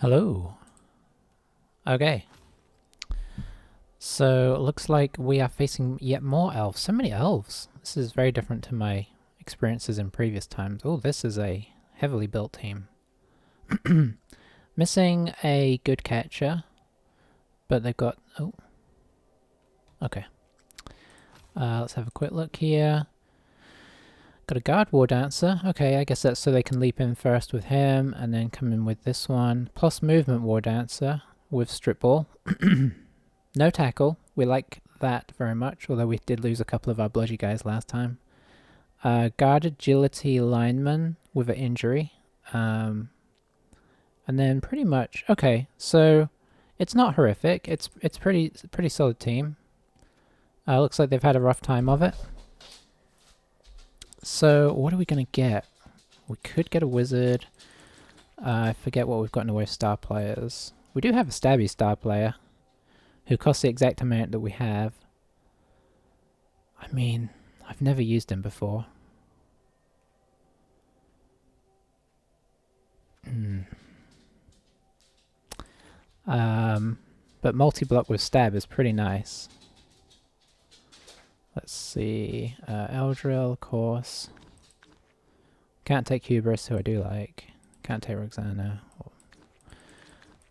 Hello. Okay. So it looks like we are facing yet more elves. So many elves. This is very different to my experiences in previous times. Oh, this is a heavily built team. Missing a good catcher, but they've got... Oh. Okay. Let's have a quick look here. Got a guard war dancer. Okay, I guess that's so they can leap in first with him and then come in with this one. Plus movement war dancer with strip ball. No tackle. We like that very much, although we did lose a couple of our bludgy guys last time. Guard agility lineman with an injury. And then pretty much... Okay, so it's not horrific. It's pretty solid team. Looks like they've had a rough time of it. So what are we going to get? We could get a wizard. I forget what we've got in the way of star players. We do have a stabby star player who costs the exact amount that we have. I mean, I've never used him before. But multi-block with stab is pretty nice. Let's see. Eldril, of course. Can't take Hubris, who I do like. Can't take Roxana.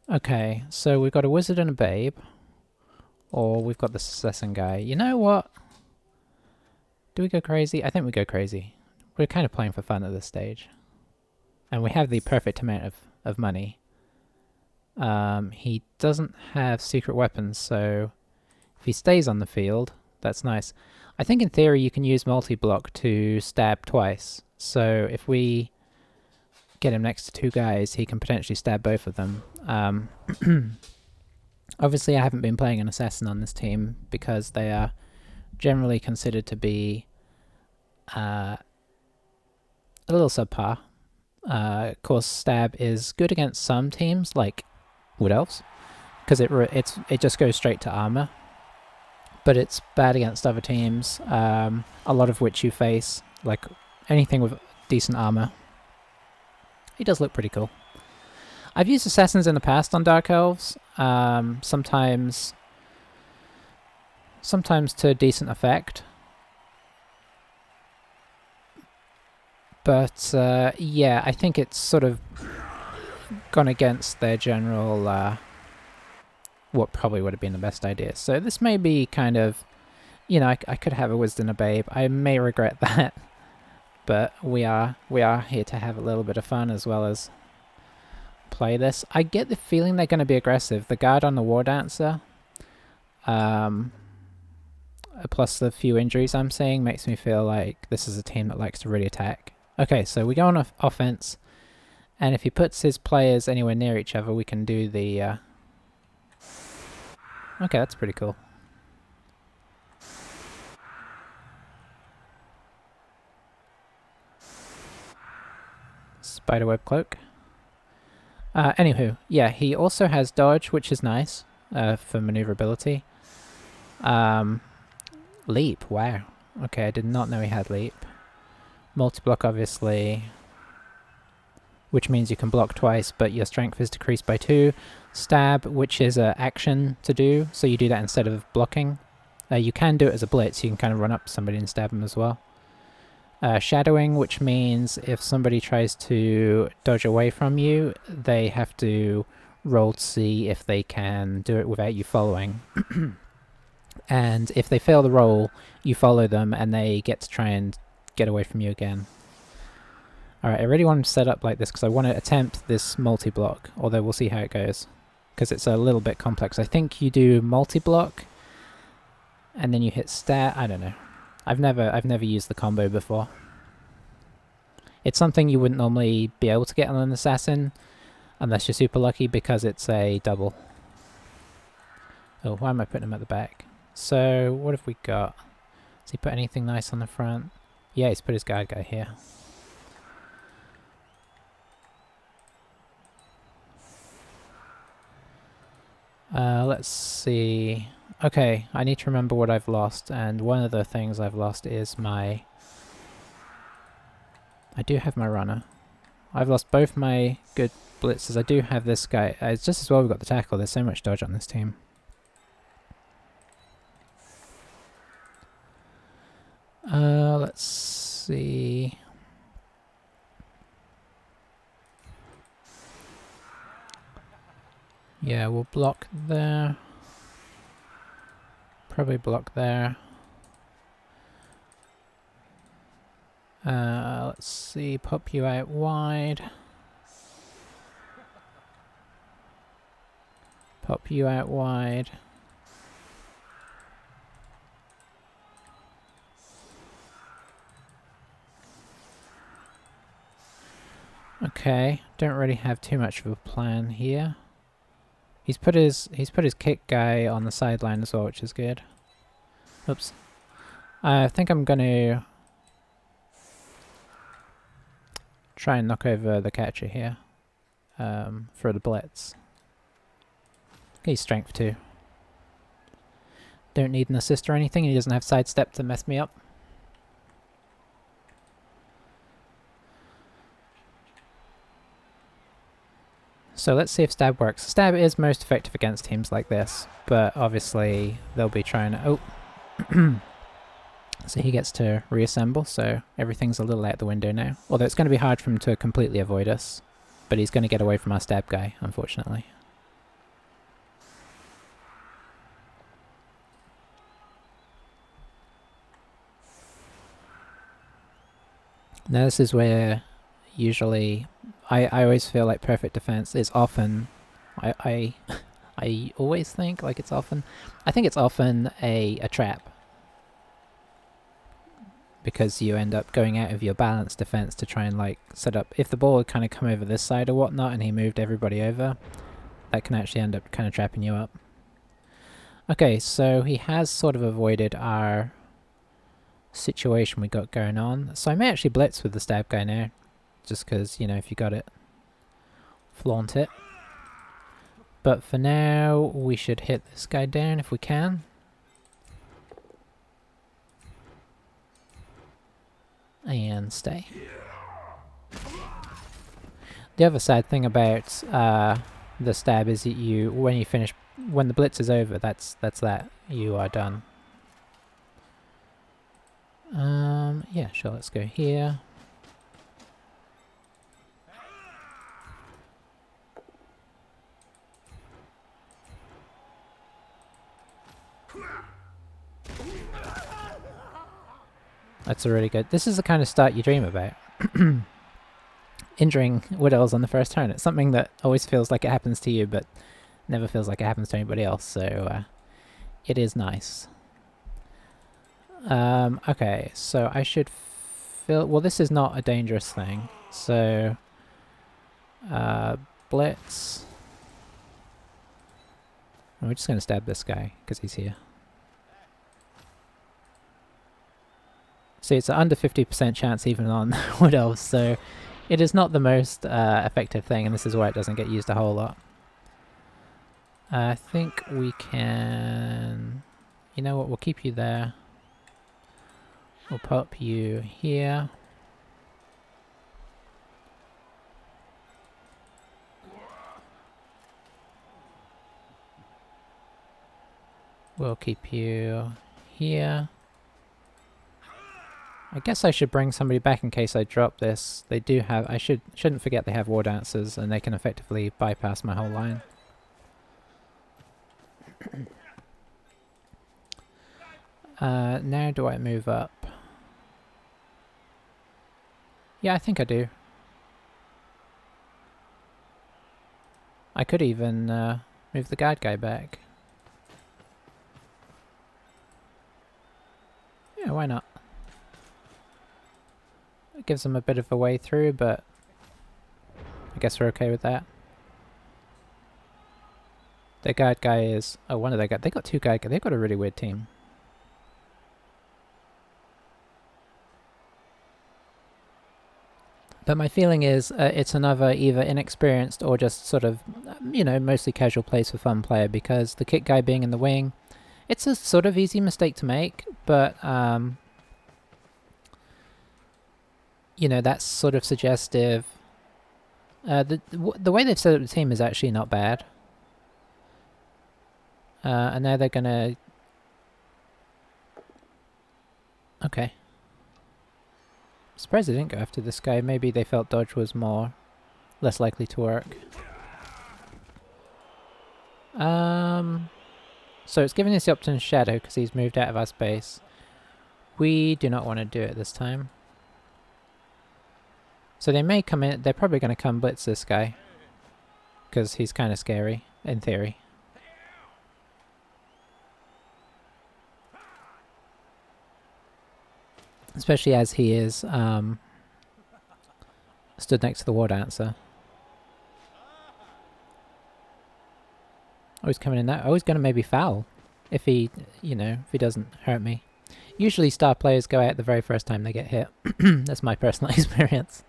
Okay, so we've got a wizard and a babe. Or we've got the assassin guy. You know what? Do we go crazy? I think we go crazy. We're kind of playing for fun at this stage. And we have the perfect amount of money. He doesn't have secret weapons, so if he stays on the field, that's nice. I think in theory you can use multi-block to stab twice. So if we get him next to two guys, he can potentially stab both of them. Obviously I haven't been playing an assassin on this team because they are generally considered to be a little subpar. Of course stab is good against some teams like Wood Elves because it just goes straight to armor. But it's bad against other teams, a lot of which you face, like anything with decent armor. He does look pretty cool. I've used assassins in the past on Dark Elves, sometimes to decent effect. But yeah, I think it's sort of gone against their general... what probably would have been the best idea. So this may be kind of, you know, I could have a wizard and a babe. I may regret that, but we are here to have a little bit of fun as well as play this. I get the feeling they're going to be aggressive. The guard on the war dancer, plus the few injuries I'm seeing, makes me feel like this is a team that likes to really attack. Okay, so we go on offense, and if he puts his players anywhere near each other, we can do the... Okay, that's pretty cool. Spiderweb cloak. Anywho, yeah, he also has dodge, which is nice for maneuverability. Leap, wow. Okay, I did not know he had leap. Multi-block, obviously, which means you can block twice, but your strength is decreased by 2. Stab, which is an action to do, so you do that instead of blocking. You can do it as a blitz, you can kind of run up to somebody and stab them as well. Shadowing, which means if somebody tries to dodge away from you, they have to roll to see if they can do it without you following. And if they fail the roll, you follow them and they get to try and get away from you again. Alright, I really want to set up like this because I want to attempt this multi-block, although we'll see how it goes. Because it's a little bit complex. I think you do multi-block, and then you hit stat. I don't know. I've never used the combo before. It's something you wouldn't normally be able to get on an assassin, unless you're super lucky, because it's a double. Oh, why am I putting him at the back? So, what have we got? Has he put anything nice on the front? Yeah, he's put his guard guy here. Let's see. Okay, I need to remember what I've lost, and one of the things I've lost is my... I do have my runner. I've lost both my good blitzes. I do have this guy. It's just as well we've got the tackle. There's so much dodge on this team. Let's see. Yeah, we'll block there. Probably block there. Let's see, pop you out wide. Pop you out wide. Okay, don't really have too much of a plan here. He's put his kick guy on the sideline as well, which is good. Oops. I think I'm gonna try and knock over the catcher here for the blitz. He's strength 2. Don't need an assist or anything, he doesn't have sidestep to mess me up. So let's see if stab works. Stab is most effective against teams like this, but obviously they'll be trying to... Oh! So he gets to reassemble, so everything's a little out the window now. Although it's going to be hard for him to completely avoid us, but he's going to get away from our stab guy, unfortunately. Now this is where usually I always feel like perfect defense is often I always think like it's often I think it's often a trap, because you end up going out of your balanced defense to try and like set up. If the ball would kind of come over this side or whatnot and he moved everybody over, that can actually end up kind of trapping you up. Okay, so he has sort of avoided our situation we got going on, so I may actually blitz with the stab guy now, just because, you know, if you got it, flaunt it. But for now we should hit this guy down if we can. And stay. The other sad thing about the stab is that when the blitz is over, that's that. You are done. Yeah, sure, let's go here. That's a really good... This is the kind of start you dream about. Injuring Wood Elves on the first turn. It's something that always feels like it happens to you, but never feels like it happens to anybody else, so it is nice. Okay, so I should fill... Well, this is not a dangerous thing, so... Blitz... We're just going to stab this guy, because he's here. See, it's an under 50% chance even on Wood Elves, so it is not the most effective thing, and this is why it doesn't get used a whole lot. I think we can... You know what, we'll keep you there. We'll pop you here. We'll keep you here. I guess I should bring somebody back in case I drop this. They do have... I shouldn't forget they have War Dancers, and they can effectively bypass my whole line. Now do I move up? Yeah, I think I do. I could even move the guard guy back. Yeah, why not? It gives them a bit of a way through, but I guess we're okay with that. Their guard guy is... Oh, one of their guys... They got 2 guard guys. They've got a really weird team. But my feeling is it's another either inexperienced or just sort of, you know, mostly casual plays for fun player, because the kick guy being in the wing, it's a sort of easy mistake to make, but, you know, that's sort of suggestive The way they've set up the team is actually not bad. And now they're gonna... Okay. Surprised they didn't go after this guy. Maybe they felt dodge was less likely to work. So it's giving us the option shadow because he's moved out of our space. We do not want to do it this time. So they may come in. They're probably going to come blitz this guy because he's kind of scary in theory. Especially as he is stood next to the war dancer. Oh, he's coming in that. Oh, he's going to maybe foul. If he, if he doesn't hurt me. Usually star players go out the very first time they get hit. That's my personal experience.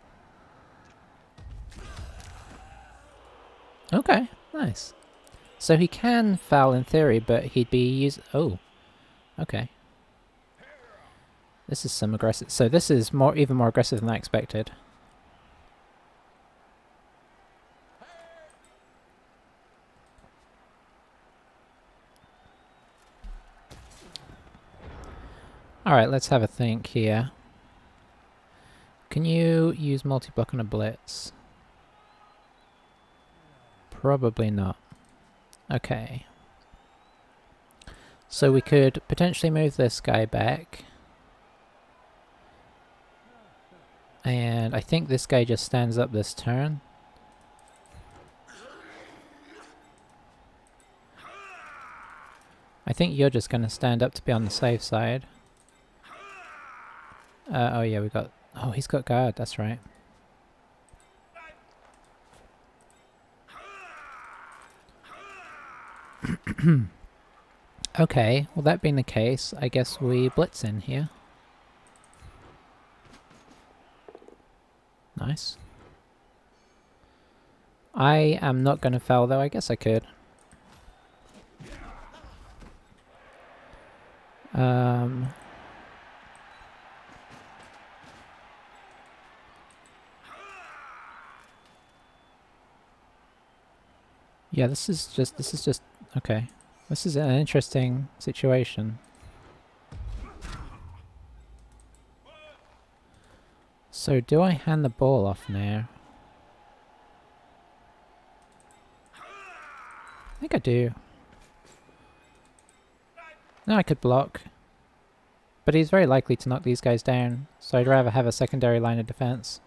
Okay, nice. So he can foul in theory, but he'd be oh, okay. This is some aggressive. So this is even more aggressive than I expected. Alright, let's have a think here. Can you use multi-block on a blitz? Probably not. Okay. So we could potentially move this guy back. And I think this guy just stands up this turn. I think you're just going to stand up to be on the safe side. Oh yeah, we got... Oh, he's got guard, that's right. Okay, well that being the case, I guess we blitz in here. Nice. I am not going to foul though, I guess I could. Yeah, this is just okay. This is an interesting situation. So do I hand the ball off now? I think I do. No, I could block. But he's very likely to knock these guys down, so I'd rather have a secondary line of defense.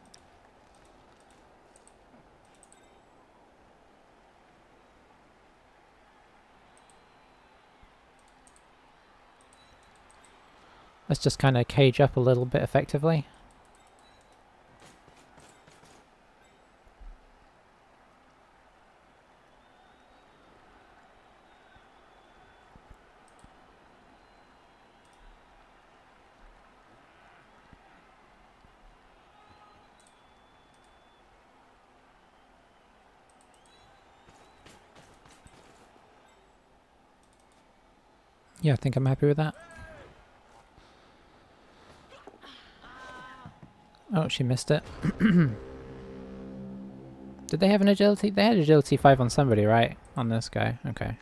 Let's just kind of cage up a little bit effectively. Yeah, I think I'm happy with that. Oh, she missed it. Did they have an agility? They had agility 5 on somebody, right? On this guy. Okay.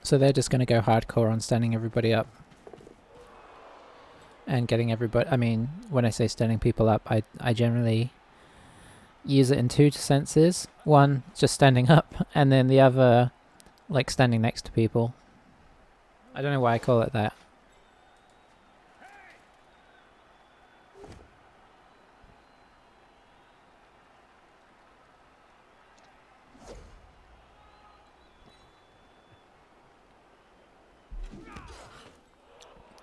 So they're just going to go hardcore on standing everybody up. And getting everybody... I mean, when I say standing people up, I generally use it in two senses. One, just standing up, and then the other, like standing next to people. I don't know why I call it that.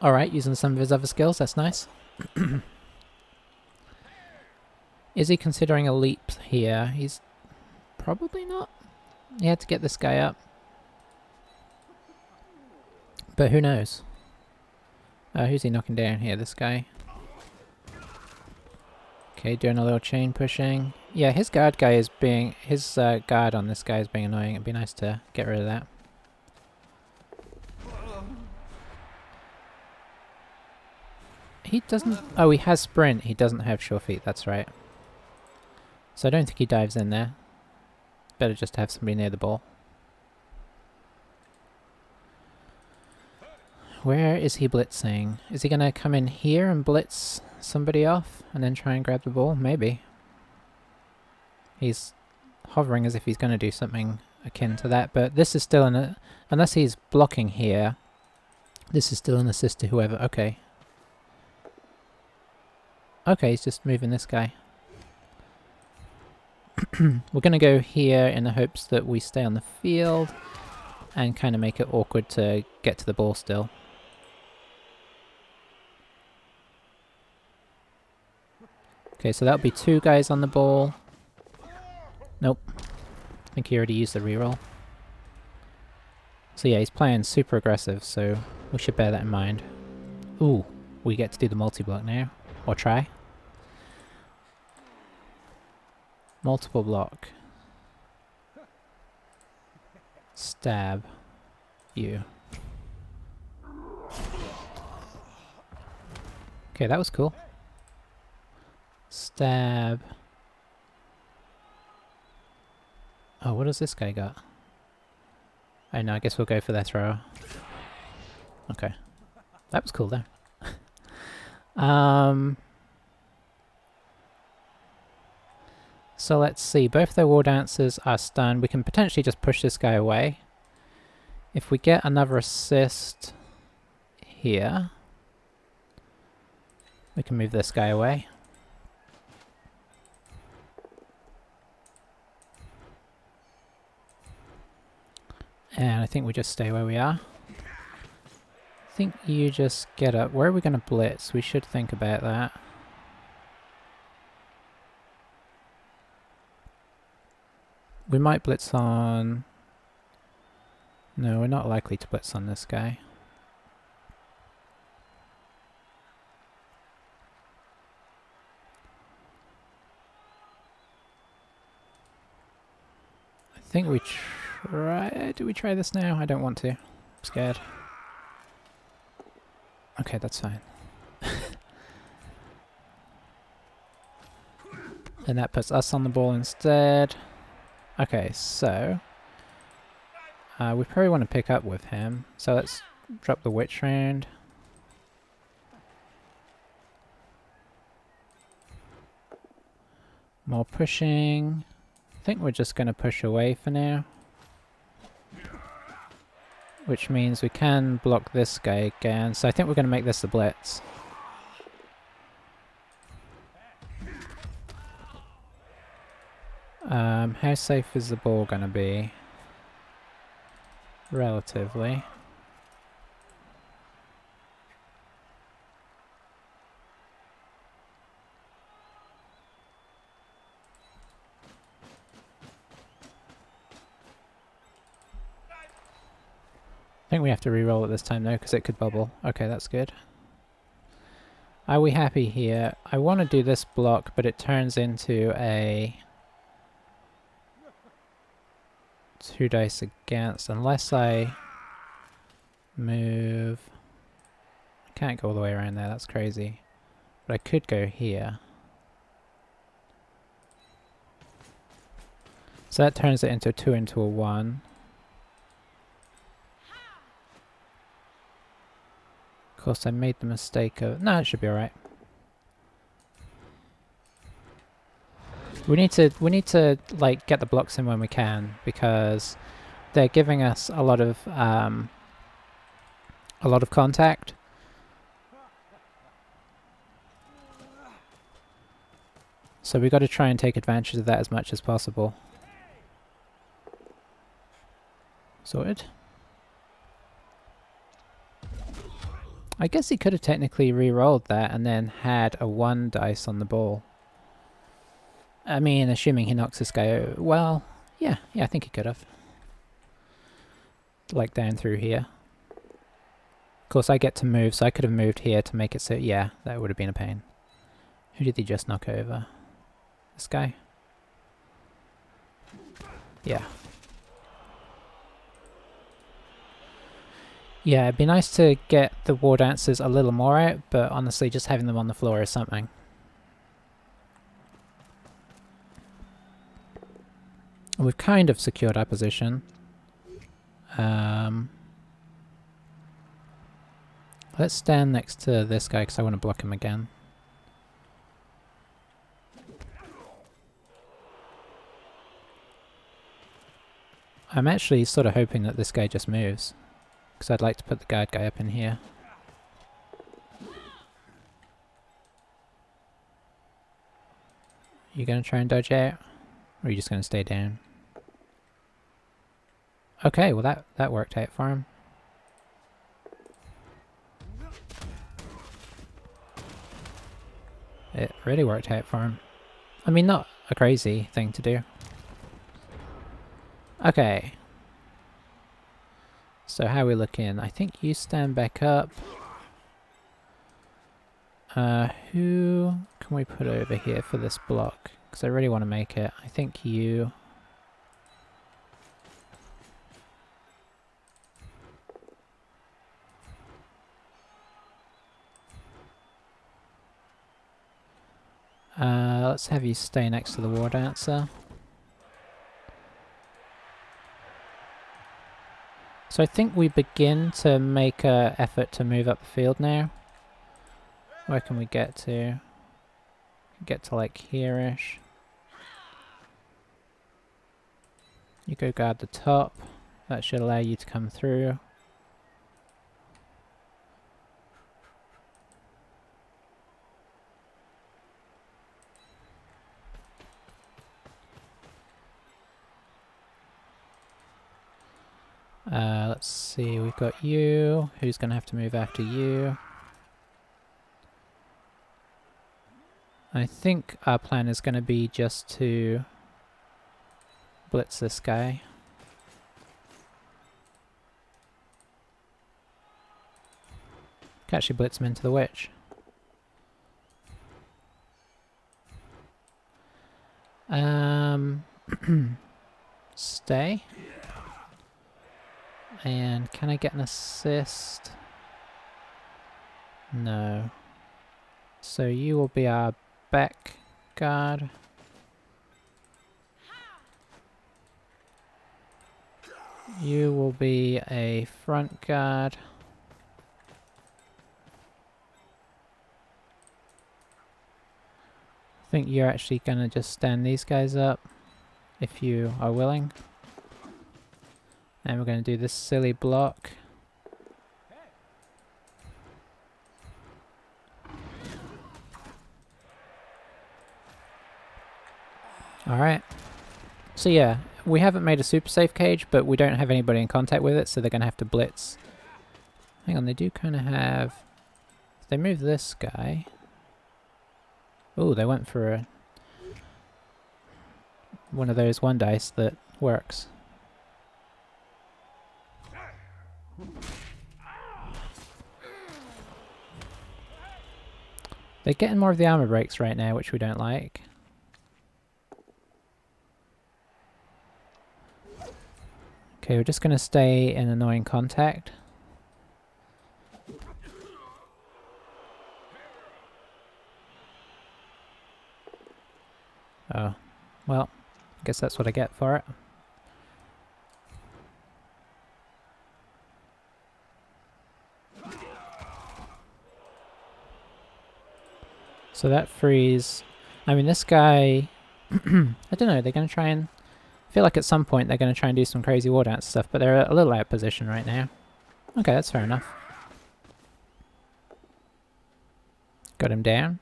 Alright, using some of his other skills, that's nice. Is he considering a leap here? He's probably not. He had to get this guy up. But who knows? Who's he knocking down here? This guy. Okay, doing a little chain pushing. Yeah, his guard guy is being... His guard on this guy is being annoying. It'd be nice to get rid of that. He doesn't... Oh, he has sprint. He doesn't have sure feet, that's right. So I don't think he dives in there. Better just to have somebody near the ball. Where is he blitzing? Is he going to come in here and blitz somebody off and then try and grab the ball? Maybe. He's hovering as if he's going to do something akin to that, but this is still an... unless he's blocking here, this is still an assist to whoever... Okay. Okay, he's just moving this guy. We're going to go here in the hopes that we stay on the field and kind of make it awkward to get to the ball still. Okay, so that'll be 2 guys on the ball. Nope. I think he already used the reroll. So yeah, he's playing super aggressive, so we should bear that in mind. Ooh, we get to do the multi-block now. Or try. Multiple block. Stab. You. Okay, that was cool. Stab. Oh, what has this guy got? Oh no, I guess we'll go for their thrower. Okay. That was cool though. So let's see, both their war dancers are stunned. We can potentially just push this guy away. If we get another assist here, we can move this guy away. And I think we just stay where we are. I think you just get up. Where are we going to blitz? We should think about that. We might blitz on... No, we're not likely to blitz on this guy. I think we try... Do we try this now? I don't want to. I'm scared. Okay, that's fine. And that puts us on the ball instead. Okay, so... we probably want to pick up with him. So let's drop the witch round. More pushing. I think we're just going to push away for now. Which means we can block this guy again. So I think we're going to make this the blitz. How safe is the ball going to be? Relatively. I think we have to re-roll it this time though, because it could bubble. Okay, that's good. Are we happy here? I want to do this block, but it turns into a 2 dice against, unless I move... I can't go all the way around there, that's crazy. But I could go here. So that turns it into a 2 into a 1. Of course I made the mistake of... No, it should be alright. We need to like get the blocks in when we can, because they're giving us a lot of contact. So we've got to try and take advantage of that as much as possible. Sorted. I guess he could have technically re-rolled that and then had a 1 dice on the ball. I mean, assuming he knocks this guy out. Well, yeah, I think he could have. Like down through here. Of course, I get to move, so I could have moved here to make it so... Yeah, that would have been a pain. Who did he just knock over? This guy? Yeah. Yeah, it'd be nice to get the war dancers a little more out, but honestly just having them on the floor is something. We've kind of secured our position. Let's stand next to this guy because I want to block him again. I'm actually sort of hoping that this guy just moves, because I'd like to put the guard guy up in here. You gonna try and dodge out? Or are you just gonna stay down? Okay, well that worked out for him. It really worked out for him. I mean, not a crazy thing to do. Okay. So how are we looking? I think you stand back up. Who can we put over here for this block? Because I really want to make it. I think you... let's have you stay next to the war dancer. So I think we begin to make an effort to move up the field now. Where can we get to? Get to like here-ish. You go guard the top. That should allow you to come through. Let's see, we've got you. Who's going to have to move after you? I think our plan is going to be just to blitz this guy. Can actually blitz him into the witch. Stay. And can I get an assist? No. So you will be our back guard. You will be a front guard. I think you're actually gonna just stand these guys up, if you are willing. And we're gonna do this silly block. Alright. So yeah, we haven't made a super safe cage, but we don't have anybody in contact with it, so they're gonna have to blitz. Hang on, they do kind of have... If they move this guy... Oh, they went for a... one of those one dice that works. They're getting more of the armor breaks right now, which we don't like. Okay, we're just going to stay in annoying contact. Oh, well, I guess that's what I get for it. So that frees... I mean, this guy... I don't know, they're going to try and... I feel like at some point they're going to try and do some crazy war dance stuff, but they're a little out of position right now. Okay, that's fair enough. Got him down.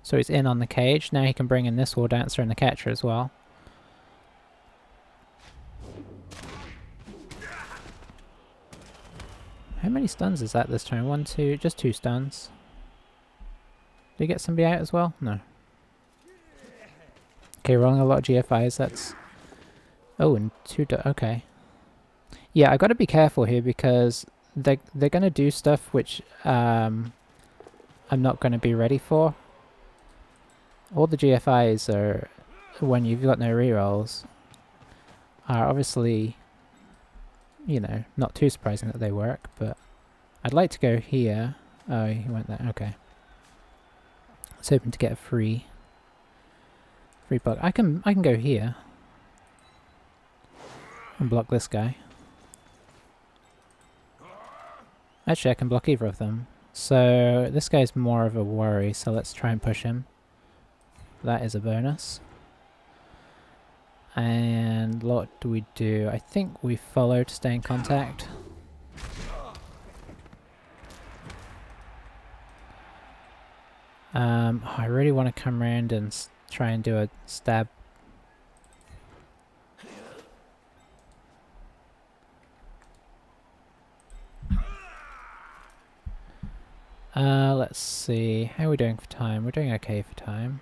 So he's in on the cage. Now he can bring in this war dancer and the catcher as well. How many stuns is that this time? 1, 2, just 2 stuns. Did he get somebody out as well? No. Okay, rolling a lot of GFIs, that's... Oh, and 2... Okay. Yeah, I gotta be careful here because they're gonna do stuff which I'm not gonna be ready for. All the GFIs are, when you've got no rerolls, are obviously, you know, not too surprising that they work, but I'd like to go here. Oh, he went there. Okay. I was hoping to get a free block. I can go here and block this guy. Actually, I can block either of them. So this guy's more of a worry, so let's try and push him. That is a bonus. And what do we do? I think we follow to stay in contact. I really want to come around and try and do a stab. Let's see. How are we doing for time? We're doing okay for time.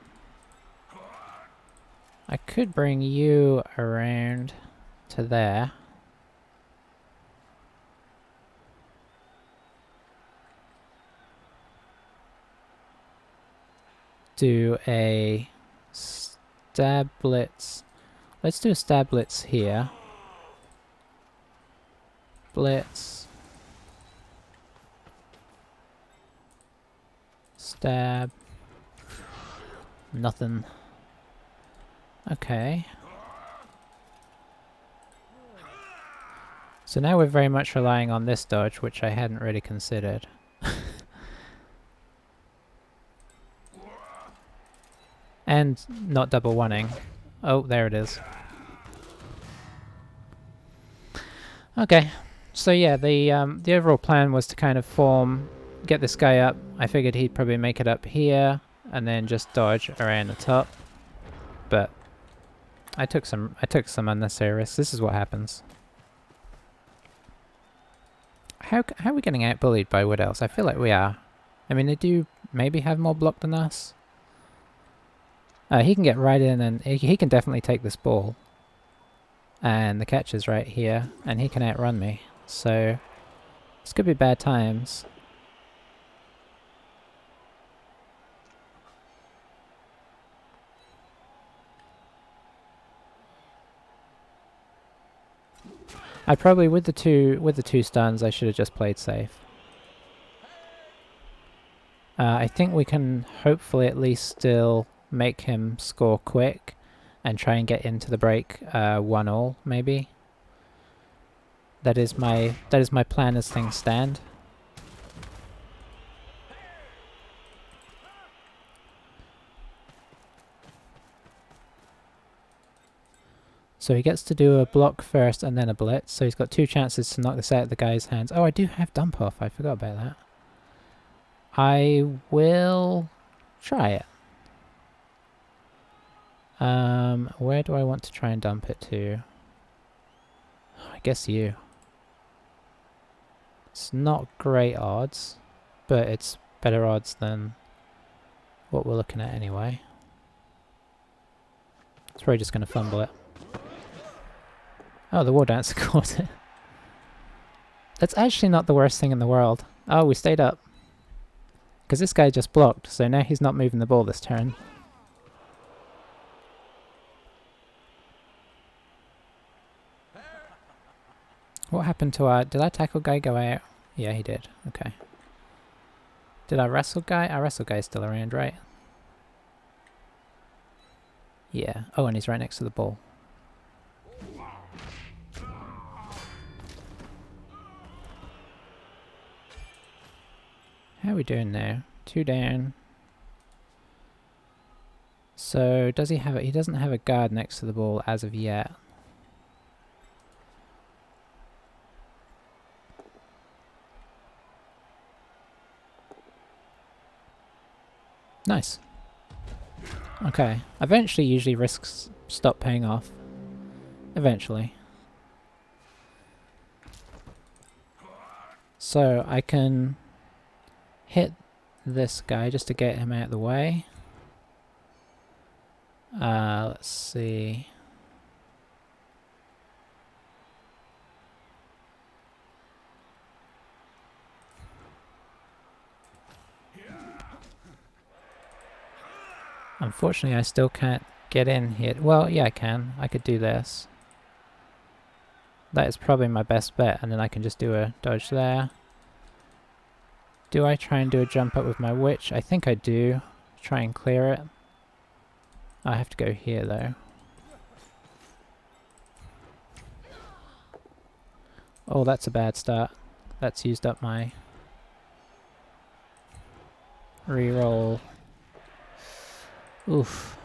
I could bring you around to there. Do a stab blitz. Let's do a stab blitz here. Blitz. Stab. Nothing. Okay. So now we're very much relying on this dodge, which I hadn't really considered. And not double one-ing. Oh, there it is. Okay. So yeah, the overall plan was to kind of get this guy up. I figured he'd probably make it up here, and then just dodge around the top. But I took some unnecessary risks. This is what happens. How are we getting out-bullied by Wood Elves? I feel like we are. I mean, they do maybe have more block than us. He can get right in, and he can definitely take this ball. And the catch is right here, and he can outrun me. So this could be bad times. I probably with the two stuns, I should have just played safe. I think we can hopefully at least still make him score quick and try and get into the break 1-all maybe. That is my plan as things stand. So he gets to do a block first and then a blitz, so he's got two chances to knock this out of the guy's hands. Oh, I do have dump off, I forgot about that. I will try it. Where do I want to try and dump it to? I guess you. It's not great odds, but it's better odds than what we're looking at anyway. It's probably just going to fumble it. Oh, the War Dancer caught it. That's actually not the worst thing in the world. Oh, we stayed up. Because this guy just blocked, so now he's not moving the ball this turn. What happened to our... Did our tackle guy go out? Yeah, he did. Okay. Did our wrestle guy... Our wrestle guy's still around, right? Yeah. Oh, and he's right next to the ball. How are we doing now? 2 down. So, does he have it? He doesn't have a guard next to the ball as of yet. Nice. Okay. Eventually, usually risks stop paying off. Eventually. So, I can hit this guy just to get him out of the way. Let's see. Unfortunately, I still can't get in here. Well, yeah, I can. I could do this. That is probably my best bet, and then I can just do a dodge there. Do I try and do a jump up with my witch? I think I do. Try and clear it. I have to go here though. Oh, that's a bad start. That's used up my reroll. Oof.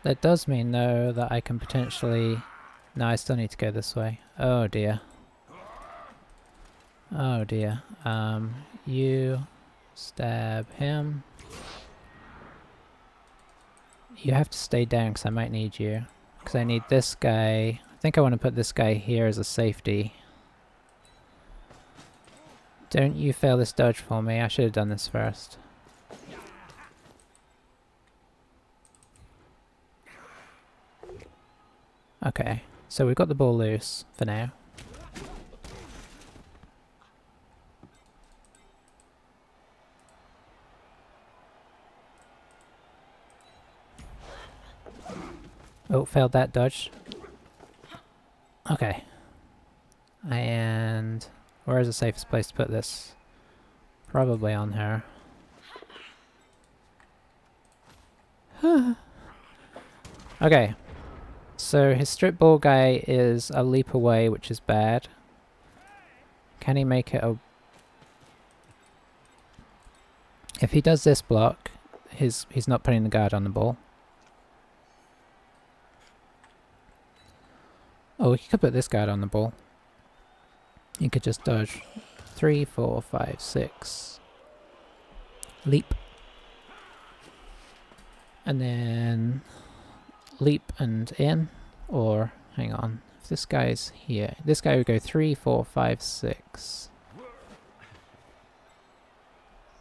That does mean though that I can potentially... No, I still need to go this way. Oh dear. Oh dear. You stab him. You have to stay down because I might need you. Because I need this guy. I think I want to put this guy here as a safety. Don't you fail this dodge for me. I should have done this first. Okay, so we've got the ball loose for now. Oh, failed that dodge. Okay. And where is the safest place to put this? Probably on her. Okay. So his strip ball guy is a leap away, which is bad. Can he make it a... If he does this block, he's not putting the guard on the ball. Oh, he could put this guard on the ball. He could just dodge 3, 4, 5, 6. Leap. And then leap and in. Or, hang on, if this guy's here. This guy would go 3, 4, 5, 6.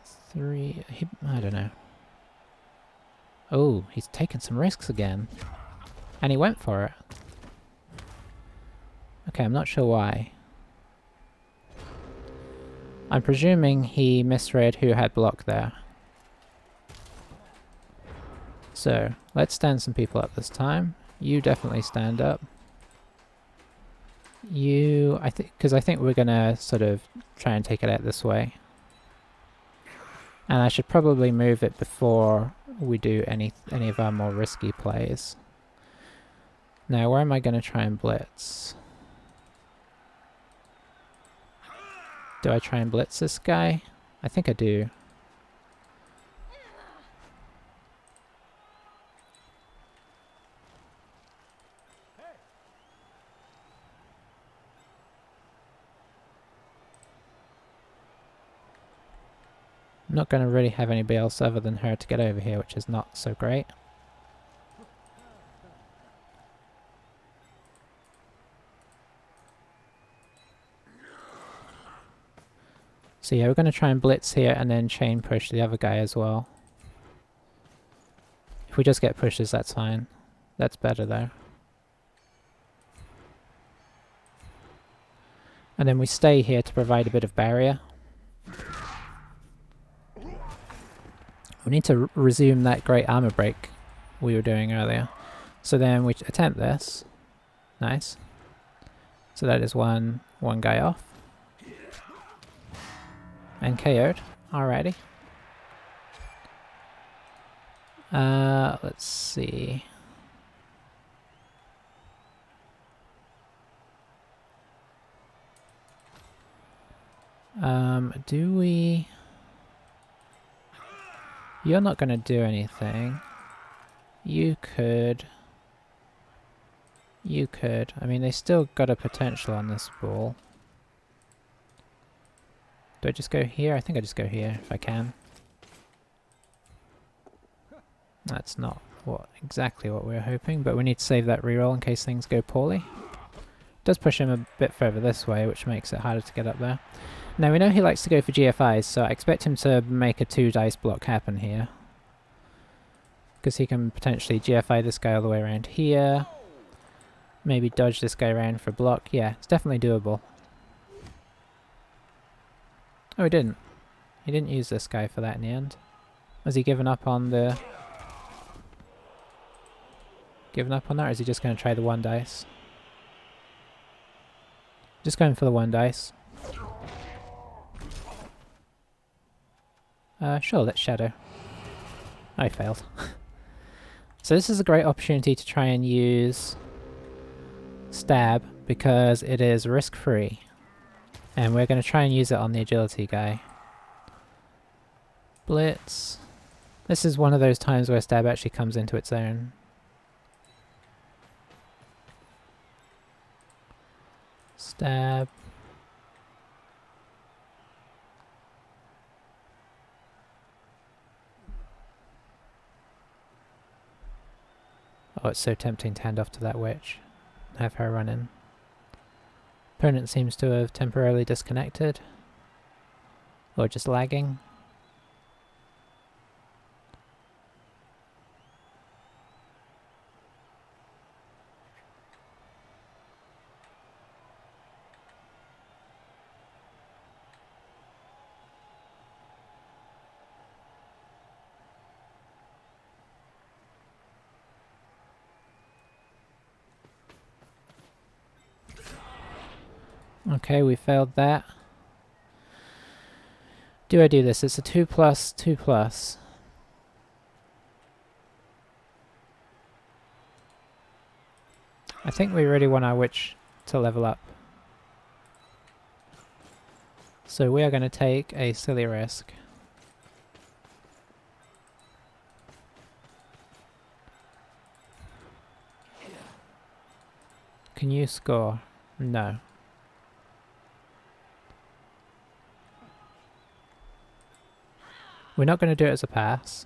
3, I don't know. Oh, he's taken some risks again. And he went for it. Okay, I'm not sure why. I'm presuming he misread who had block there. So, let's stand some people up this time. You definitely stand up. You, because I think we're gonna sort of try and take it out this way. And I should probably move it before we do any of our more risky plays. Now, where am I gonna try and blitz? Do I try and blitz this guy? I think I do. I'm not going to really have anybody else other than her to get over here, which is not so great. So yeah, we're going to try and blitz here and then chain push the other guy as well. If we just get pushes, that's fine. That's better though. And then we stay here to provide a bit of barrier. We need to resume that great armor break we were doing earlier. So then we attempt this. Nice. So that is one guy off. And KO'd. Alrighty. Let's see. Do we... You're not going to do anything. You could. You could. I mean, they still got a potential on this ball. Do I just go here? I think I just go here if I can. That's not exactly what we were hoping, but we need to save that reroll in case things go poorly. Does push him a bit further this way, which makes it harder to get up there. Now we know he likes to go for GFIs, so I expect him to make a 2 dice block happen here. Because he can potentially GFI this guy all the way around here. Maybe dodge this guy around for a block. Yeah, it's definitely doable. Oh, he didn't. He didn't use this guy for that in the end. Has he given up on the... given up on that, or is he just going to try the 1 dice? Just going for the 1 dice. Sure, let's shadow. I failed. So this is a great opportunity to try and use stab because it is risk-free. And we're going to try and use it on the agility guy. Blitz. This is one of those times where stab actually comes into its own. Stab. Oh, it's so tempting to hand off to that witch. Have her run in. Opponent seems to have temporarily disconnected. Or just lagging. Okay, we failed that. Do I do this? It's a 2+, 2+. I think we really want our witch to level up. So we are going to take a silly risk. Can you score? No. We're not going to do it as a pass.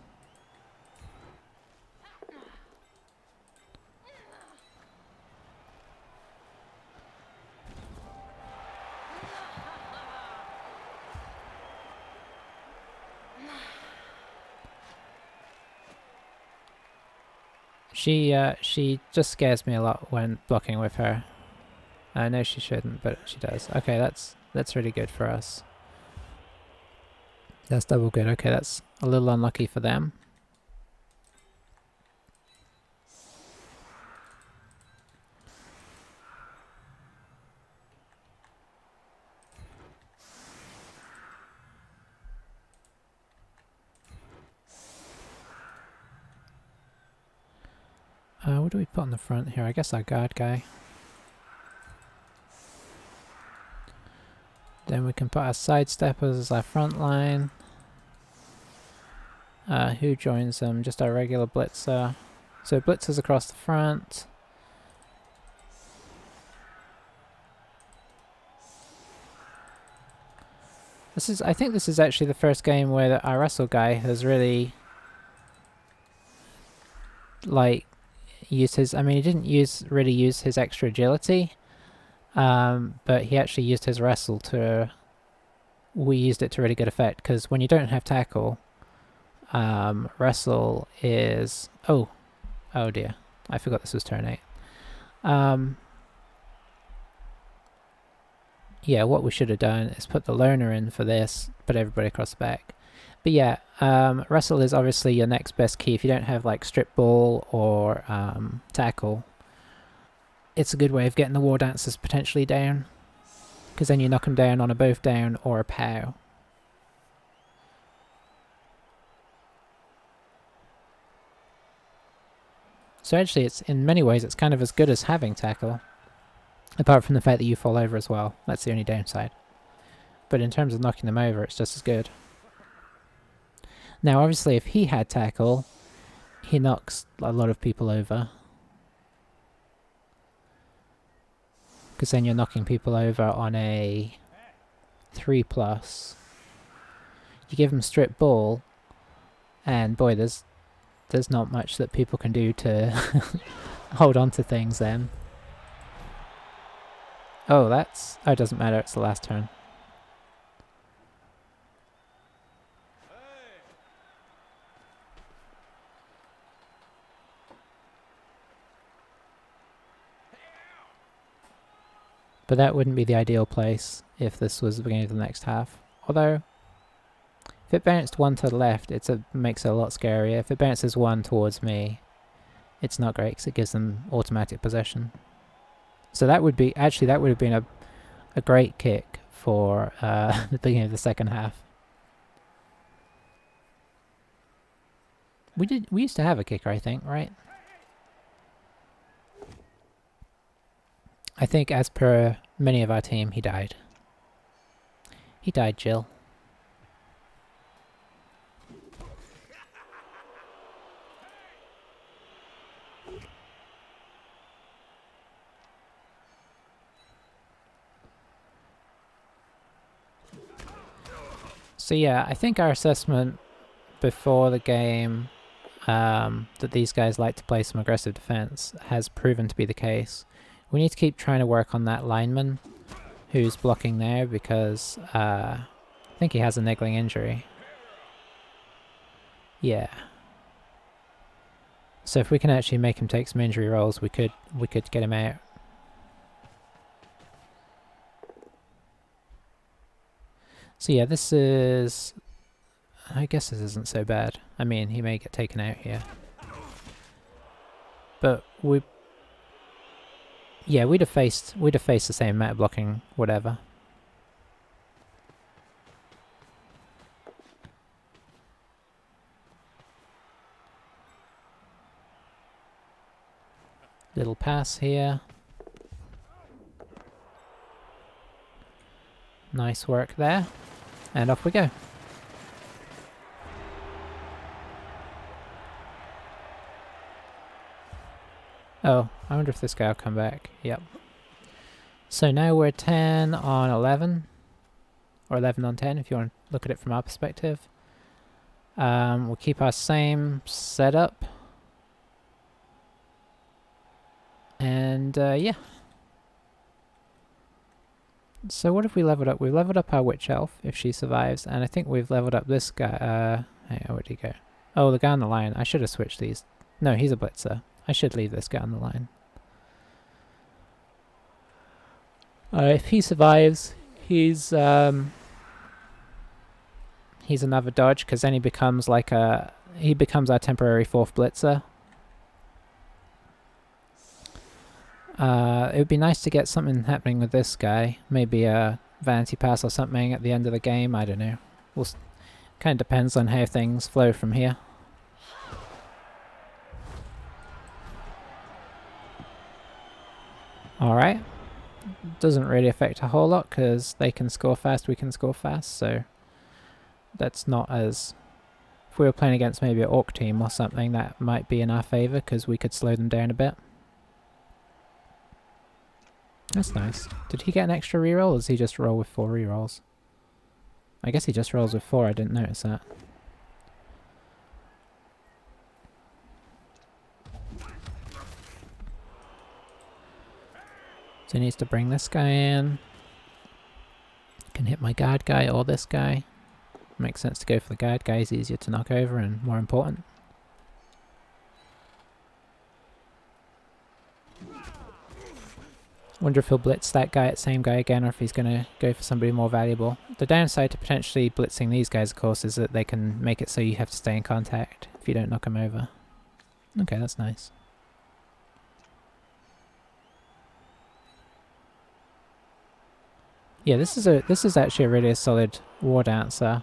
She just scares me a lot when blocking with her. I know she shouldn't, but she does. Okay, that's really good for us. That's double good. Okay, that's a little unlucky for them. What do we put on the front here? I guess our guard guy. Then we can put our sidesteppers as our front line. Who joins them? Just our regular blitzer. So blitzers across the front. I think this is actually the first game where our wrestle guy has really used his, I mean, he didn't really use his extra agility, but he actually used his wrestle to, we used it to really good effect, because when you don't have tackle, wrestle is, oh dear, I forgot this was turn 8. Yeah, what we should have done is put the loner in for this, put everybody across the back. But yeah, wrestle is obviously your next best key. If you don't have like strip ball or tackle, it's a good way of getting the war dancers potentially down, because then you knock them down on a both down or a pow. So actually, it's in many ways it's kind of as good as having tackle, apart from the fact that you fall over as well. That's the only downside. But in terms of knocking them over, it's just as good. Now, obviously, if he had tackle, he knocks a lot of people over. Because then you're knocking people over on a 3+. You give them strip ball, and boy, there's not much that people can do to hold on to things then. Oh, it doesn't matter, it's the last turn. But that wouldn't be the ideal place if this was the beginning of the next half. Although, if it bounced 1 to the left, makes it a lot scarier. If it bounces 1 towards me, it's not great because it gives them automatic possession. So that would be, actually that would have been a great kick for the beginning of the second half. We used to have a kicker, I think, right? I think as per many of our team, he died. He died, Jill. So yeah, I think our assessment before the game that these guys like to play some aggressive defense has proven to be the case. We need to keep trying to work on that lineman who's blocking there because I think he has a niggling injury. Yeah. So if we can actually make him take some injury rolls, we could get him out. So yeah, this is... I guess this isn't so bad. I mean, he may get taken out here. But we... Yeah, we'd have faced the same amount of blocking, whatever. Little pass here. Nice work there. And off we go. Oh, I wonder if this guy will come back. Yep. So now we're 10 on 11. Or 11 on 10 if you want to look at it from our perspective. We'll keep our same setup. And yeah. So what have we leveled up? We've leveled up our witch elf if she survives. And I think we've leveled up this guy. Hang on, where'd he go? Oh, the guy on the line. I should have switched these. No, he's a blitzer. I should leave this guy on the line. If he survives, he's another dodge because then he becomes like he becomes our temporary fourth blitzer. It would be nice to get something happening with this guy. Maybe a vanity pass or something at the end of the game. I don't know. Kind of depends on how things flow from here. Alright. Doesn't really affect a whole lot because they can score fast, we can score fast, so that's not as... If we were playing against maybe an orc team or something, that might be in our favour because we could slow them down a bit. That's nice. Did he get an extra reroll or does he just roll with 4 rerolls? I guess he just rolls with 4, I didn't notice that. So he needs to bring this guy in. Can hit my guard guy or this guy. Makes sense to go for the guard guy, he's easier to knock over and more important. Wonder if he'll blitz that guy at same guy again or if he's going to go for somebody more valuable. The downside to potentially blitzing these guys, of course, is that they can make it so you have to stay in contact if you don't knock them over. Okay, that's nice. Yeah, this is actually a really solid war dancer.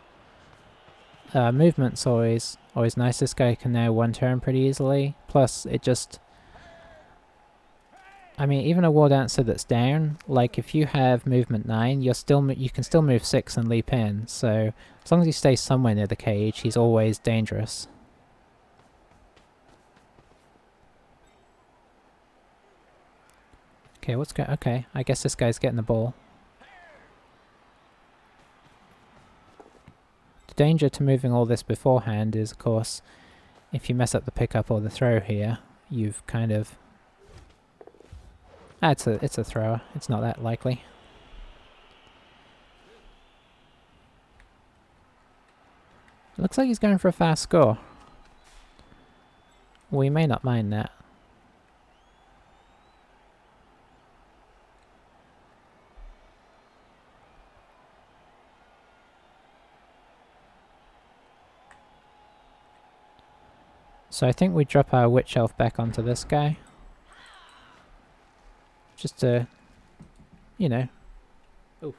Movement's always nice. This guy can now one turn pretty easily. Plus, it just... I mean, even a war dancer that's down, like if you have movement 9, you can still move 6 and leap in. So as long as he stays somewhere near the cage, he's always dangerous. Okay, okay, I guess this guy's getting the ball. Danger to moving all this beforehand is, of course, if you mess up the pickup or the throw here, you've kind of... it's a thrower. It's not that likely. It looks like he's going for a fast score. We may not mind that. So I think we drop our witch elf back onto this guy. Just to, you know. Oof.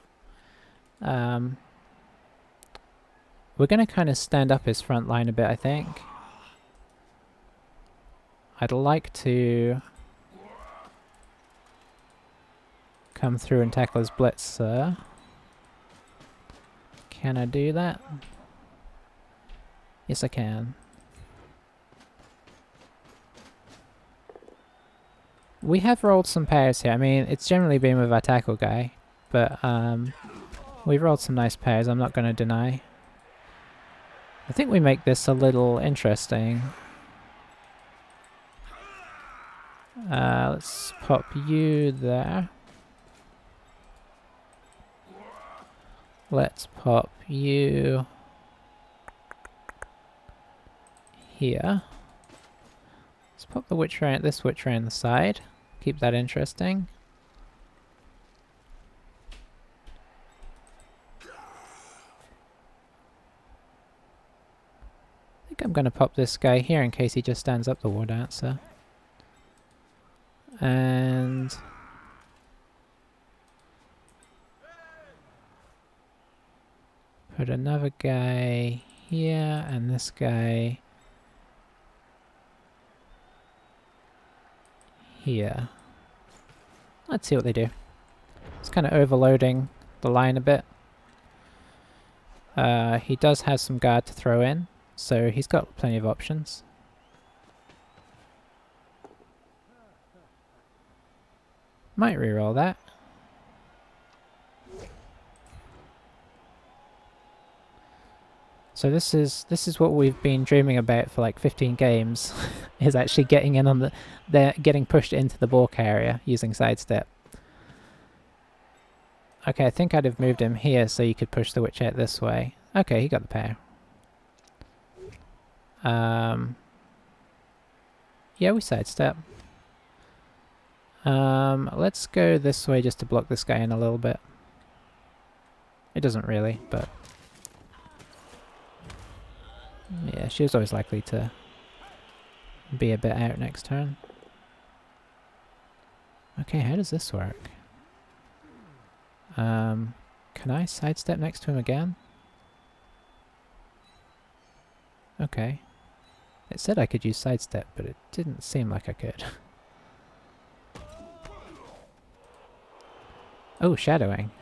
We're going to kind of stand up his front line a bit, I think. I'd like to come through and tackle his blitzer. Can I do that? Yes, I can. We have rolled some pairs here. I mean, it's generally been with our tackle guy, but we've rolled some nice pairs, I'm not going to deny. I think we make this a little interesting. Let's pop you there. Let's pop you here. Let's pop the witch ray, this witch ray on the side. Keep that interesting. I think I'm going to pop this guy here in case he just stands up the war dancer. And put another guy here and this guy here. Let's see what they do. It's kind of overloading the line a bit. He does have some guard to throw in, so he's got plenty of options. Might reroll that. So this is what we've been dreaming about for like 15 games, is actually getting in on getting pushed into the ball carrier using sidestep. Okay, I think I'd have moved him here so you could push the witch out this way. Okay, he got the pair. Yeah, we sidestep. Let's go this way just to block this guy in a little bit. It doesn't really, but yeah, she was always likely to be a bit out next turn. Okay, how does this work? Can I sidestep next to him again? Okay. It said I could use sidestep, but it didn't seem like I could. Oh, shadowing.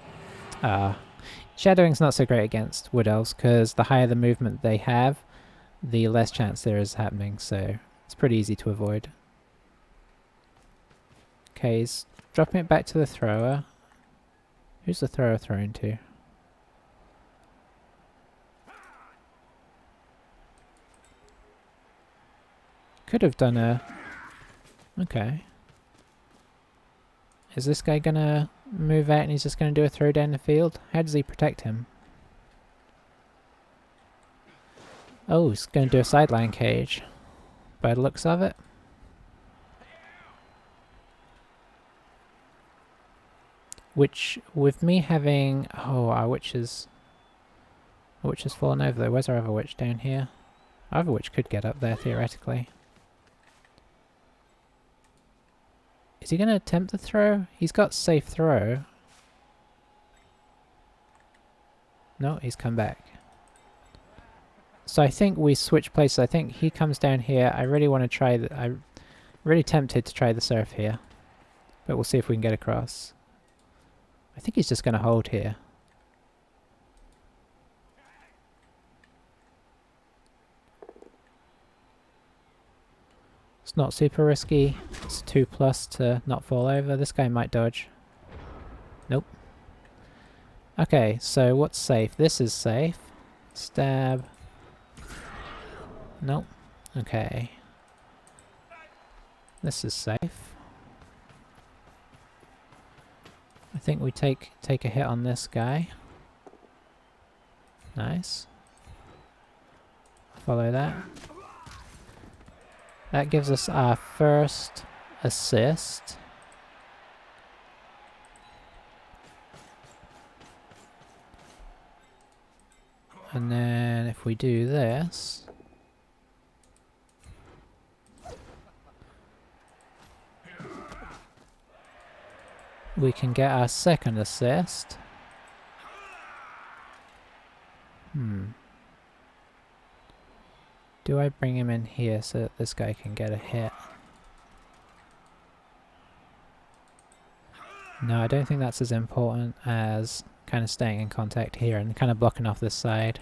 Shadowing's not so great against wood elves, because the higher the movement they have, the less chance there is happening, so it's pretty easy to avoid. Okay, he's dropping it back to the thrower. Who's the thrower thrown to? Could have done a... Okay. Is this guy gonna move out and he's just gonna do a throw down the field? How does he protect him? Oh, he's gonna do a sideline cage. By the looks of it. Which, with me having... Oh, our witch has fallen over there. Where's our other witch? Down here? Our other witch could get up there, theoretically. Is he going to attempt the throw? He's got safe throw. No, he's come back. So I think we switch places. I think he comes down here. I really want to try the... I'm really tempted to try the surf here. But we'll see if we can get across. I think he's just going to hold here. It's not super risky. It's 2+ to not fall over. This guy might dodge. Nope. Okay, so what's safe? This is safe. Stab. Nope. Okay. This is safe. I think we take a hit on this guy. Nice. Follow that. That gives us our first assist. And then if we do this... we can get our second assist. Do I bring him in here so that this guy can get a hit? No, I don't think that's as important as kind of staying in contact here and kind of blocking off this side.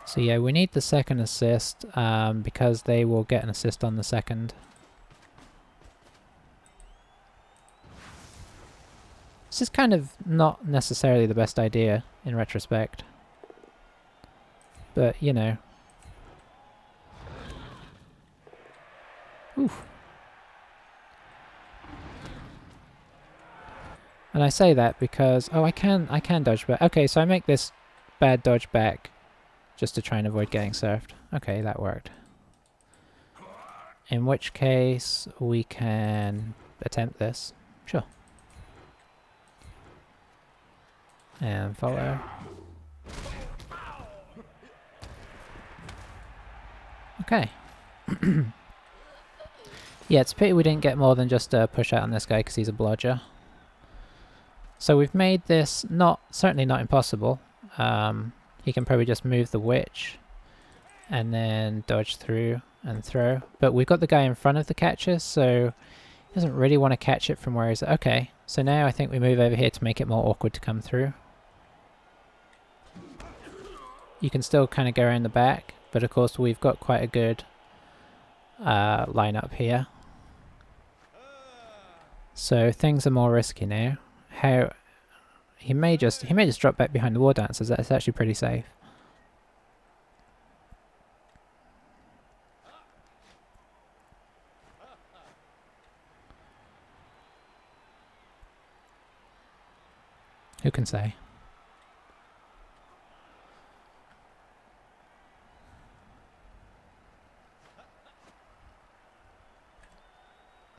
So yeah, we need the second assist because they will get an assist on the second. This is kind of not necessarily the best idea in retrospect. But, you know. Oof. And I say that because, oh, I can dodge back. Okay, so I make this bad dodge back just to try and avoid getting surfed. Okay, that worked. In which case, we can attempt this. Sure. And follow. Okay. Yeah, it's a pity we didn't get more than just a push out on this guy because he's a blodger. So we've made this certainly not impossible. He can probably just move the witch and then dodge through and throw. But we've got the guy in front of the catcher, so he doesn't really want to catch it from where he's... Okay, so now I think we move over here to make it more awkward to come through. You can still kind of go around the back, but of course we've got quite a good line up here. So things are more risky now. How he may just drop back behind the war dancers. That's actually pretty safe. Who can say?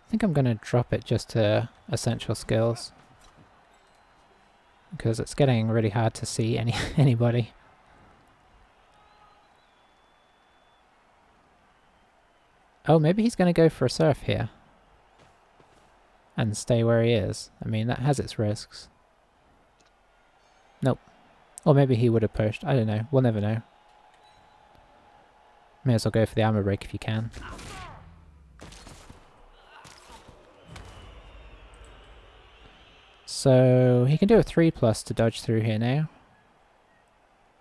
I think I'm going to drop it just to essential skills. Because it's getting really hard to see anybody. Oh, maybe he's going to go for a surf here. And stay where he is. I mean, that has its risks. Nope. Or maybe he would have pushed. I don't know. We'll never know. May as well go for the armor break if you can. So he can do a 3+ to dodge through here now.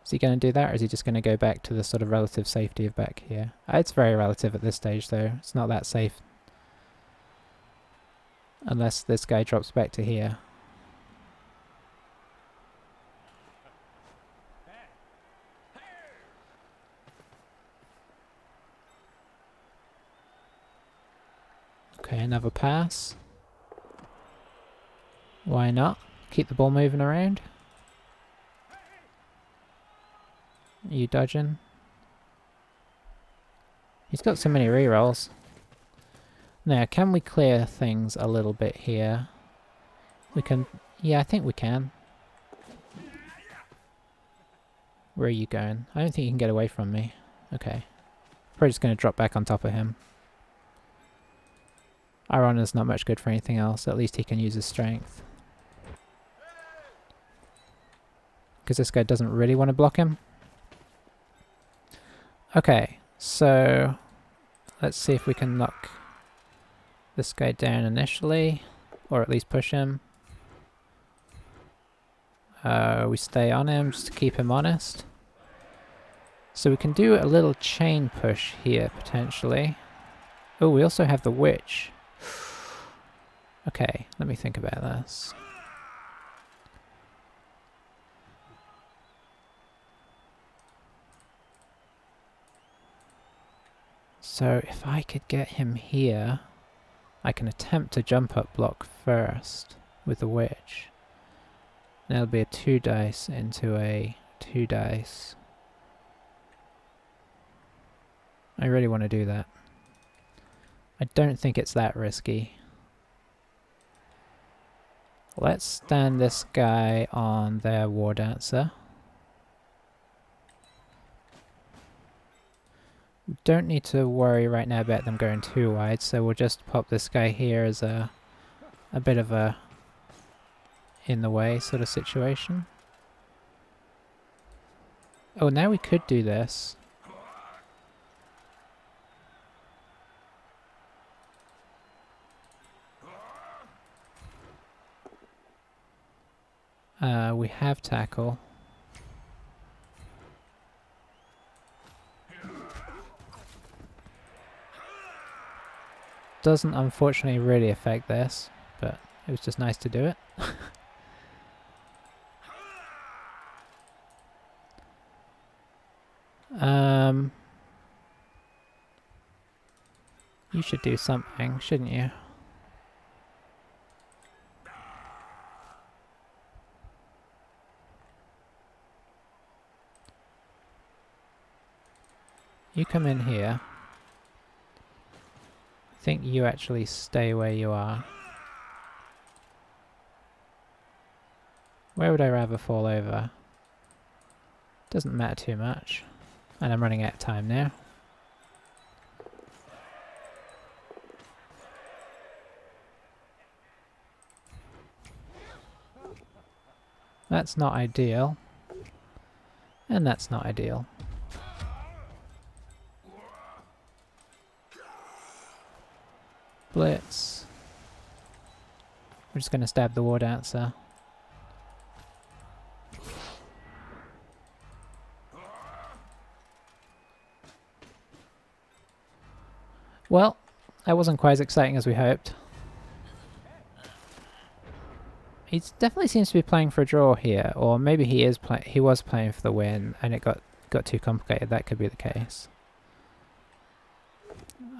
Is he going to do that, or is he just going to go back to the sort of relative safety of back here? It's very relative at this stage though. It's not that safe. Unless this guy drops back to here. Okay, another pass. Why not? Keep the ball moving around. Are you dodging? He's got so many rerolls. Now, can we clear things a little bit here? We can... Yeah, I think we can. Where are you going? I don't think you can get away from me. Okay. Probably just going to drop back on top of him. Our honor's not much good for anything else. At least he can use his strength. Because this guy doesn't really want to block him. Okay, so let's see if we can knock this guy down initially, or at least push him. We stay on him just to keep him honest. So we can do a little chain push here, potentially. Oh, we also have the witch. Okay, let me think about this. So if I could get him here, I can attempt to jump up block first with the witch. And it'll be a 2 dice into a 2 dice. I really want to do that. I don't think it's that risky. Let's stand this guy on their war dancer. Don't need to worry right now about them going too wide, so we'll just pop this guy here as a bit of a in the way sort of situation. Oh, now we could do this. We have tackle. Doesn't unfortunately really affect this, but it was just nice to do it. You should do something, shouldn't you? You come in here. I think you actually stay where you are. Where would I rather fall over? Doesn't matter too much. And I'm running out of time now. That's not ideal. And that's not ideal. Blitz. We're just going to stab the war dancer. Well, that wasn't quite as exciting as we hoped. He definitely seems to be playing for a draw here, or maybe he was playing for the win and it got too complicated. That could be the case.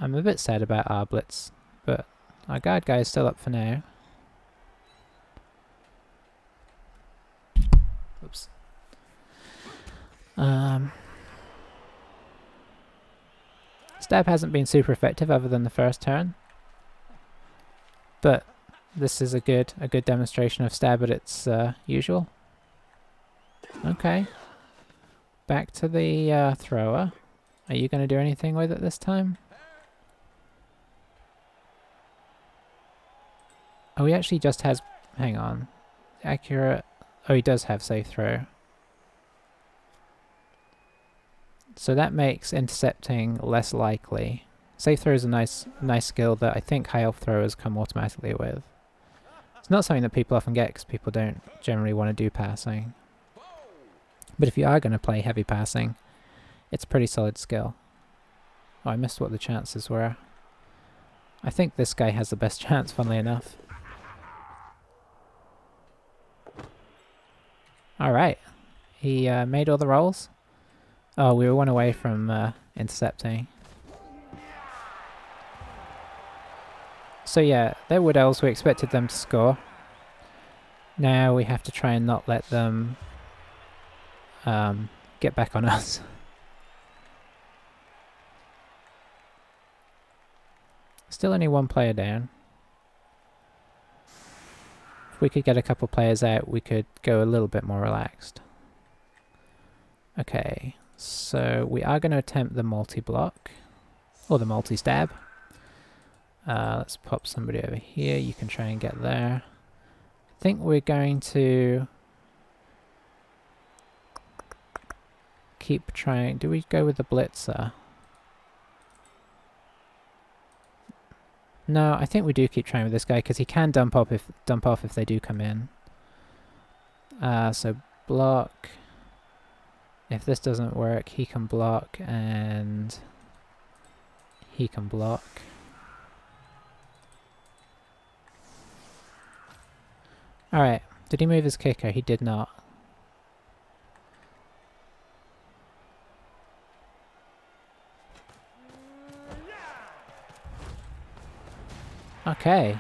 I'm a bit sad about our blitz, but our guard guy is still up for now. Oops. Stab hasn't been super effective other than the first turn, but this is a good demonstration of stab at its usual. Okay, back to the thrower. Are you going to do anything with it this time? Oh, he actually just has... Hang on. Accurate... Oh, he does have safe throw. So that makes intercepting less likely. Safe throw is a nice skill that I think high elf throwers come automatically with. It's not something that people often get because people don't generally want to do passing. But if you are going to play heavy passing, it's a pretty solid skill. Oh, I missed what the chances were. I think this guy has the best chance, funnily enough. Alright. He made all the rolls. Oh, we were one away from intercepting. So yeah, they're Wood Elves. We expected them to score. Now we have to try and not let them get back on us. Still only one player down. If we could get a couple players out, we could go a little bit more relaxed. Okay, so we are going to attempt the multi-block, or the multi-stab. Let's pop somebody over here. You can try and get there. I think we're going to keep trying. Do we go with the blitzer? No, I think we do keep trying with this guy because he can dump off if they do come in. So block. If this doesn't work, he can block and he can block. Alright, did he move his kicker? He did not. Okay.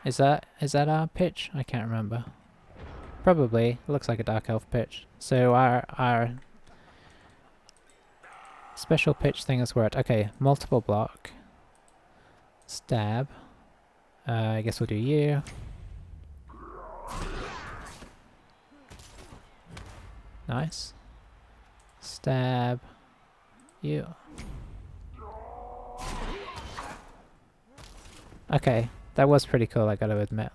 Is that our pitch? I can't remember. Probably. Looks like a Dark Elf pitch. So our special pitch thing has worked. Okay, multiple block. Stab. I guess we'll do you. Nice. Stab. You. Okay, that was pretty cool, I gotta admit.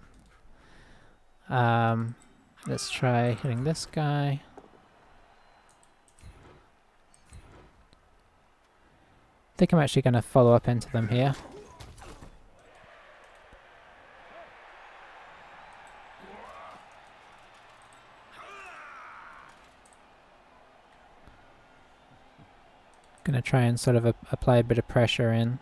Let's try hitting this guy. I think I'm actually going to follow up into them here. Going to try and sort of apply a bit of pressure in.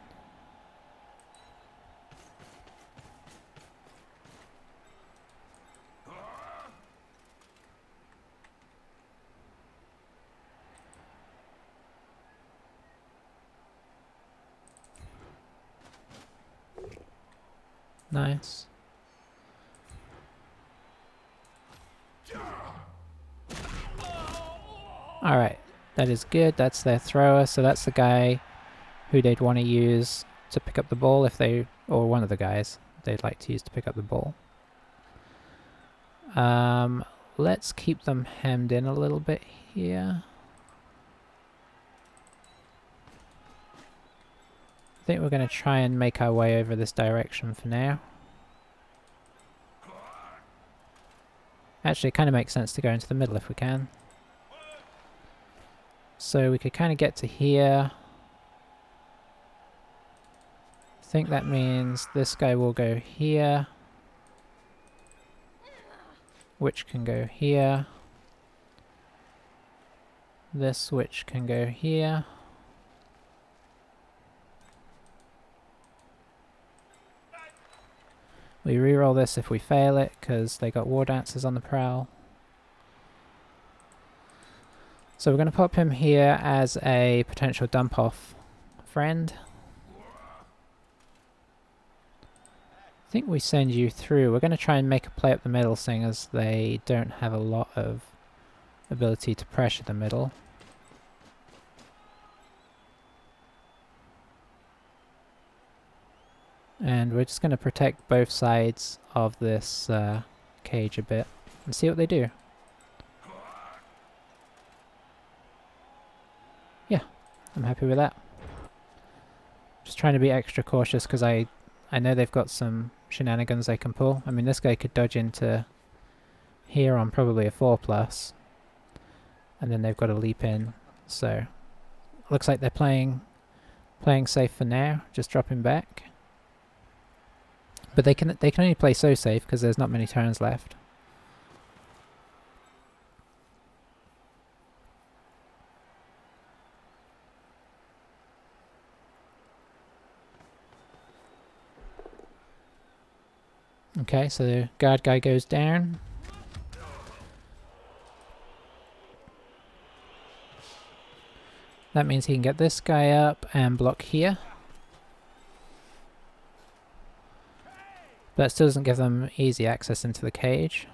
Nice. Alright, that is good. That's their thrower, so that's the guy who they'd want to use to pick up the ball if they... or one of the guys they'd like to use to pick up the ball. Let's keep them hemmed in a little bit here. I think we're going to try and make our way over this direction for now. Actually, it kind of makes sense to go into the middle if we can. So we could kind of get to here. I think that means this guy will go here. Which can go here. This switch can go here. We reroll this if we fail it, because they got war dancers on the prowl. So we're going to pop him here as a potential dump-off friend. I think we send you through. We're going to try and make a play up the middle, seeing as they don't have a lot of ability to pressure the middle. And we're just going to protect both sides of this cage a bit and see what they do. Yeah, I'm happy with that. Just trying to be extra cautious because I know they've got some shenanigans they can pull. I mean, this guy could dodge into here on probably a 4+, and then they've got to leap in. So looks like they're playing safe for now, just dropping back. But they can only play so safe because there's not many turns left. Okay, so the guard guy goes down. That means he can get this guy up and block here. But it still doesn't give them easy access into the cage.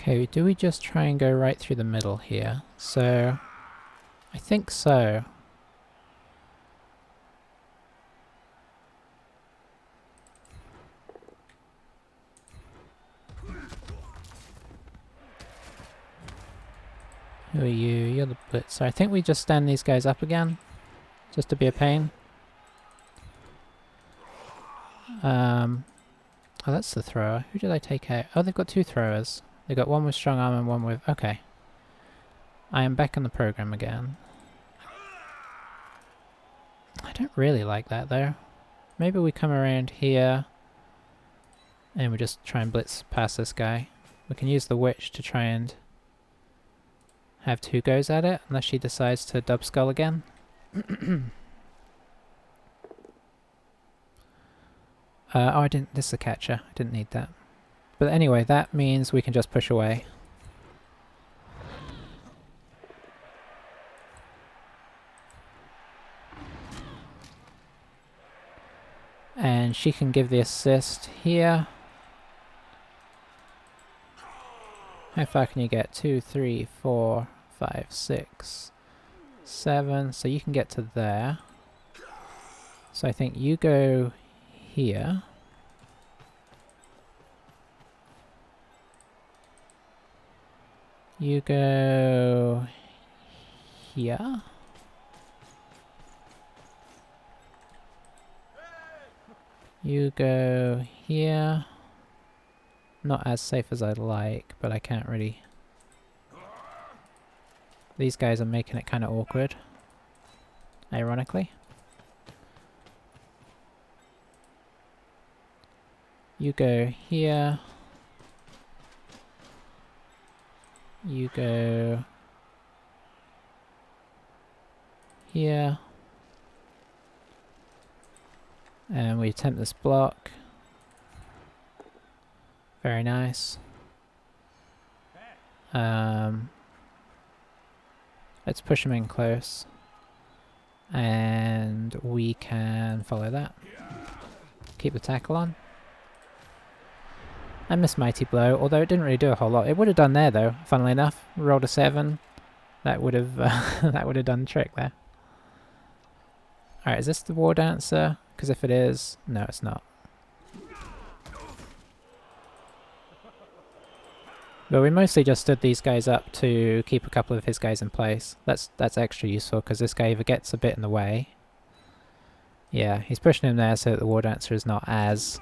Okay, do we just try and go right through the middle here? So, I think so. Who are you? You're the blitzer. I think we just stand these guys up again, just to be a pain. Oh, that's the thrower. Who did I take out? Oh, they've got two throwers. They've got one with strong arm and one with... Okay. I am back in the program again. I don't really like that, though. Maybe we come around here and we just try and blitz past this guy. We can use the witch to try and have two goes at it, unless she decides to dub skull again. Oh, I didn't... This is a catcher. I didn't need that. But anyway, that means we can just push away. And she can give the assist here. How far can you get? 2, 3, 4, 5, 6, 7. So you can get to there. So I think you go here. You go here. You go here. Not as safe as I'd like, but I can't really... These guys are making it kind of awkward, ironically. You go here. You go here. And we attempt this block. Very nice. Let's push him in close. And we can follow that. Keep the tackle on. I missed Mighty Blow, although it didn't really do a whole lot. It would have done there though, funnily enough. Rolled a 7. That would have that would have done the trick there. Alright, is this the War Dancer? Because if it is, no it's not. But we mostly just stood these guys up to keep a couple of his guys in place. That's extra useful because this guy either gets a bit in the way. Yeah, he's pushing him there so that the War Dancer is not as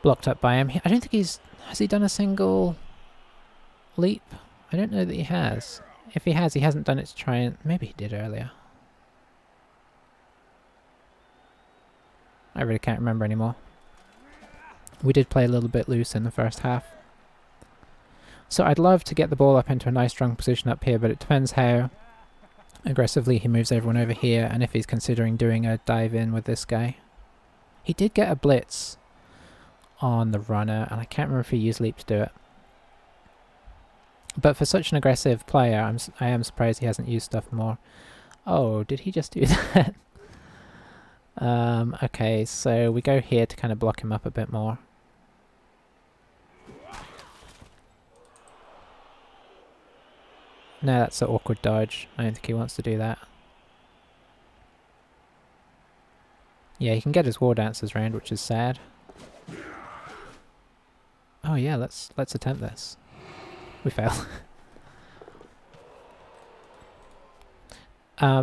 blocked up by him. I don't think he's... Has he done a single leap? I don't know that he has. If he has, he hasn't done it to try and... Maybe he did earlier. I really can't remember anymore. We did play a little bit loose in the first half. So I'd love to get the ball up into a nice strong position up here, but it depends how aggressively he moves everyone over here and if he's considering doing a dive in with this guy. He did get a blitz on the runner, and I can't remember if he used leap to do it. But for such an aggressive player, I am surprised he hasn't used stuff more. Oh, did he just do that? Okay, so we go here to kind of block him up a bit more. No, that's an awkward dodge. I don't think he wants to do that. Yeah, he can get his War Dancers round, which is sad. Oh yeah, let's attempt this. We fail.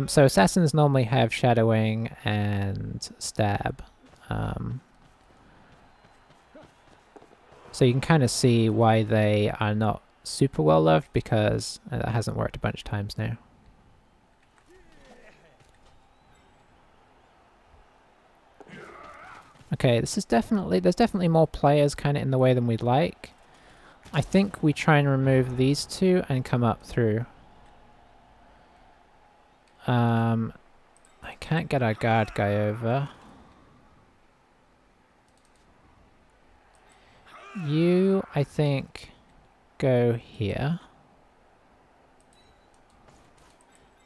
So assassins normally have shadowing and stab. So you can kind of see why they are not super well loved, because that hasn't worked a bunch of times now. Okay, this is definitely... There's definitely more players kind of in the way than we'd like. I think we try and remove these two and come up through. I can't get our guard guy over. You, I think, go here.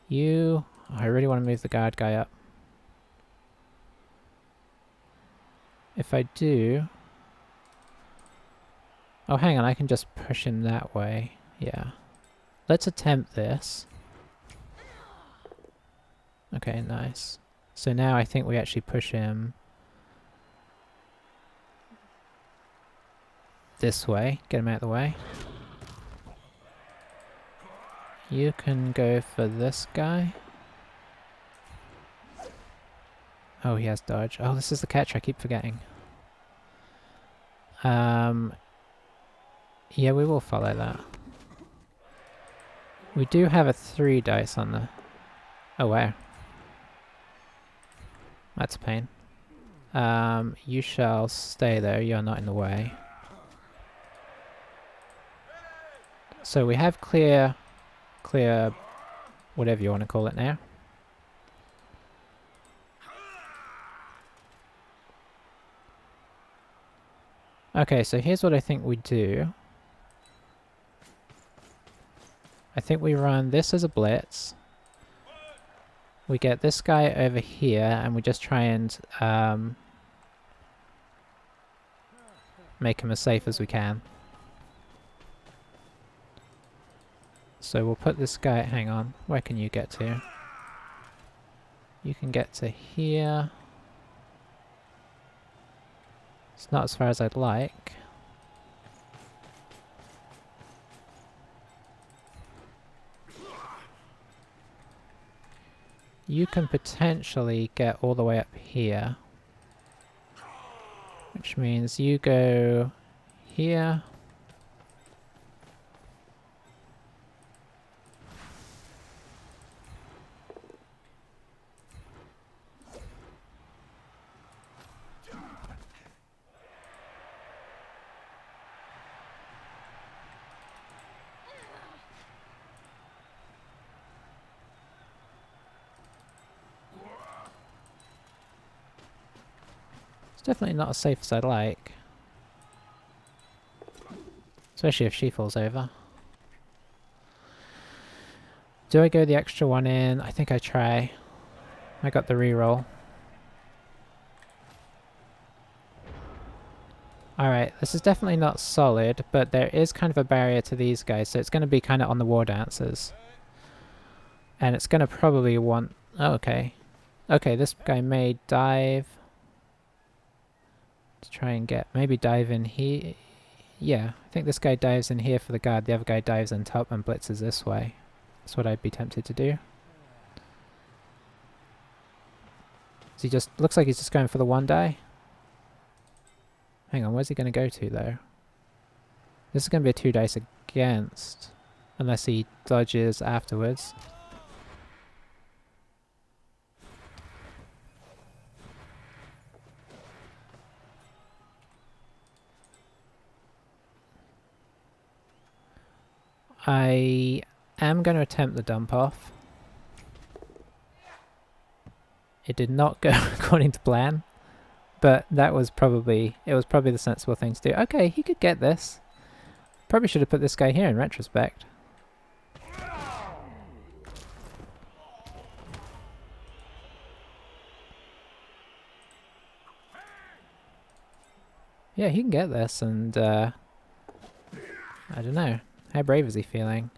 You... I really want to move the guard guy up. If I do... Oh, hang on, I can just push him that way. Yeah. Let's attempt this. Okay, nice. So now I think we actually push him this way. Get him out of the way. You can go for this guy. Oh, he has dodge. Oh, this is the catch, I keep forgetting. Yeah, we will follow that. We do have a 3 dice on the... Oh, wow. That's a pain. You shall stay there, you're not in the way. So we have clear, whatever you want to call it now. Okay, so here's what I think we do. I think we run this as a blitz. We get this guy over here, and we just try and make him as safe as we can. So we'll put this guy... Hang on. Where can you get to? You can get to here. It's not as far as I'd like. You can potentially get all the way up here. Which means you go here. It's definitely not as safe as I'd like. Especially if she falls over. Do I go the extra one in? I think I try. I got the reroll. Alright, this is definitely not solid, but there is kind of a barrier to these guys, so it's going to be kind of on the war dancers. And it's going to probably want... Oh, okay. Okay, this guy may dive. To try and get... Maybe dive in here. Yeah, I think this guy dives in here for the guard, the other guy dives on top and blitzes this way. That's what I'd be tempted to do. So he just... Looks like he's just going for the one die. Hang on, where's he going to go to, though? This is going to be a 2 dice against. Unless he dodges afterwards. I am going to attempt the dump off. It did not go according to plan. But that was probably, it was probably the sensible thing to do. Okay, he could get this. Probably should have put this guy here in retrospect. Yeah, he can get this and, I don't know. How brave is he feeling?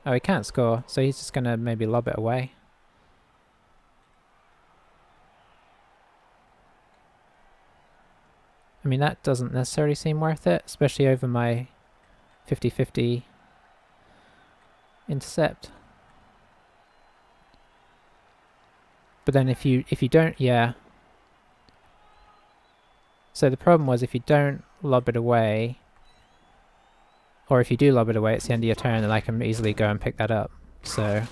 Oh, he can't score, so he's just gonna maybe lob it away. I mean, that doesn't necessarily seem worth it, especially over my 50-50 intercept. But then if you don't, yeah. So the problem was if you don't lob it away, or if you do lob it away, it's the end of your turn and I can easily go and pick that up. So I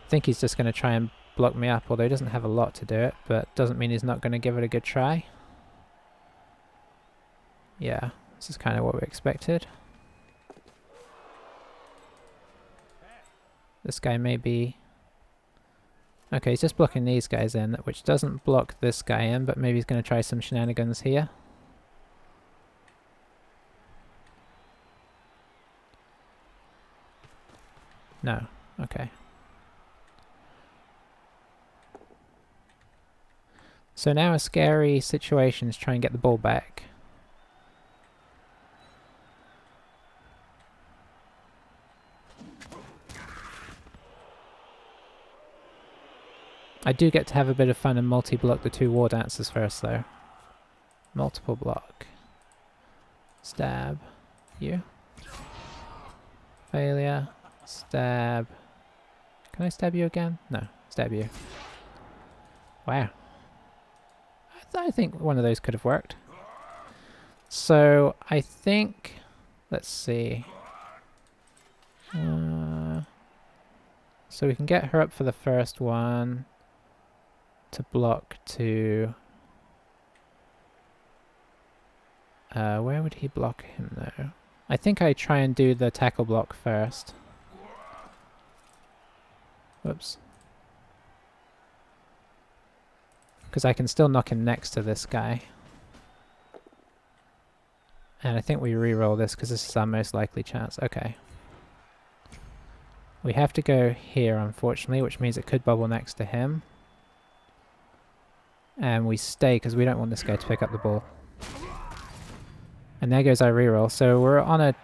think he's just going to try and block me up, although he doesn't have a lot to do it, but doesn't mean he's not going to give it a good try. Yeah, this is kind of what we expected. This guy may be... Okay, he's just blocking these guys in, which doesn't block this guy in, but maybe he's going to try some shenanigans here. No. Okay. So now a scary situation is try and get the ball back. I do get to have a bit of fun and multi-block the 2 war dancers first though. Multiple block. Stab. You. Failure. Stab. Can I stab you again? No. Stab you. Wow. I think one of those could have worked. So I think... Let's see. So we can get her up for the first one. To block to... where would he block him though? I think I try and do the tackle block first. Whoops. Because I can still knock him next to this guy. And I think we re-roll this because this is our most likely chance. Okay. We have to go here unfortunately, which means it could bubble next to him. And we stay because we don't want this guy to pick up the ball. And there goes our reroll. So we're on a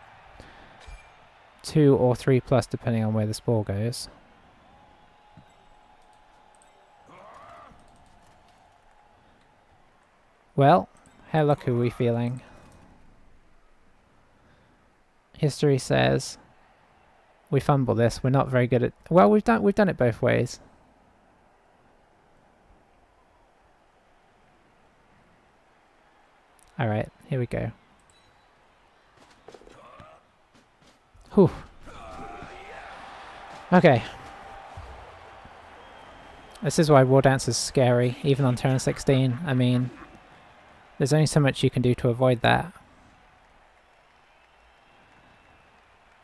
2 or 3 plus depending on where the spore goes. Well, how lucky are we feeling? History says we fumble this. We're not very good at... Well, we've done it both ways. Alright, here we go. Whew. Okay. This is why War Dance is scary, even on turn 16. I mean, there's only so much you can do to avoid that.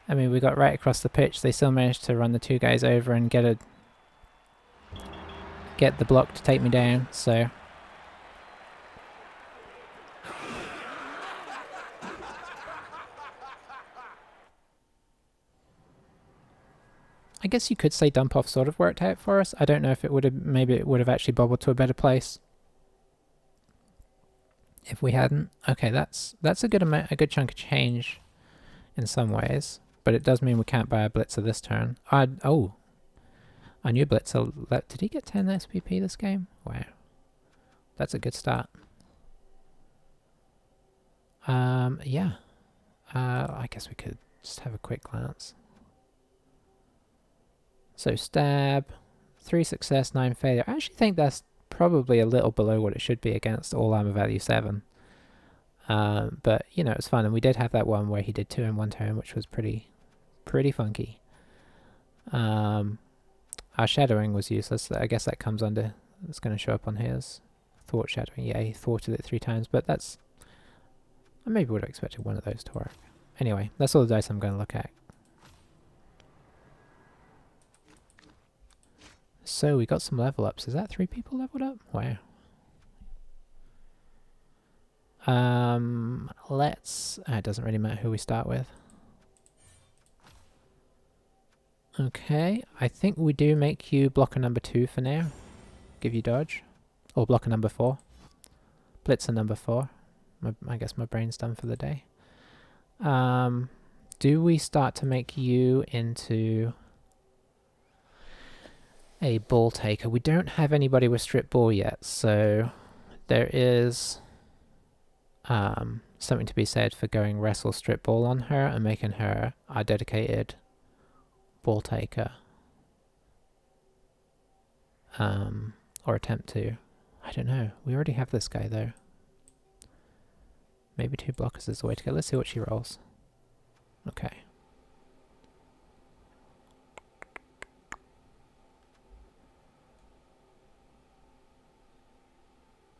I mean, we got right across the pitch. They still managed to run the 2 guys over and get the block to take me down, so... I guess you could say dump off sort of worked out for us. I don't know if it would have, maybe it would have actually bobbled to a better place if we hadn't. Okay, that's a good chunk of change in some ways, but it does mean we can't buy a Blitzer this turn. Oh, I knew Blitzer. Did he get 10 SPP this game? Wow, that's a good start. Yeah. I guess we could just have a quick glance. So stab, 3 success, 9 failure. I actually think that's probably a little below what it should be against all armor value 7. But, you know, it's fun. And we did have that one where he did 2 in 1 turn, which was pretty funky. Our shadowing was useless. I guess that comes under... It's going to show up on his. Thwart shadowing. Yeah, he thwarted it 3 times, but that's... I maybe would have expected one of those to work. Anyway, that's all the dice I'm going to look at. So we got some level ups. Is that 3 people leveled up? Wow. Let's... it doesn't really matter who we start with. Okay, I think we do make you blocker number 2 for now. Give you dodge. Or blocker number 4. Blitzer number 4. I guess my brain's done for the day. Do we start to make you into a ball taker? We don't have anybody with strip ball yet, so there is something to be said for going wrestle strip ball on her and making her our dedicated ball taker. Or attempt to. I don't know. We already have this guy though. Maybe 2 blockers is the way to go. Let's see what she rolls. Okay.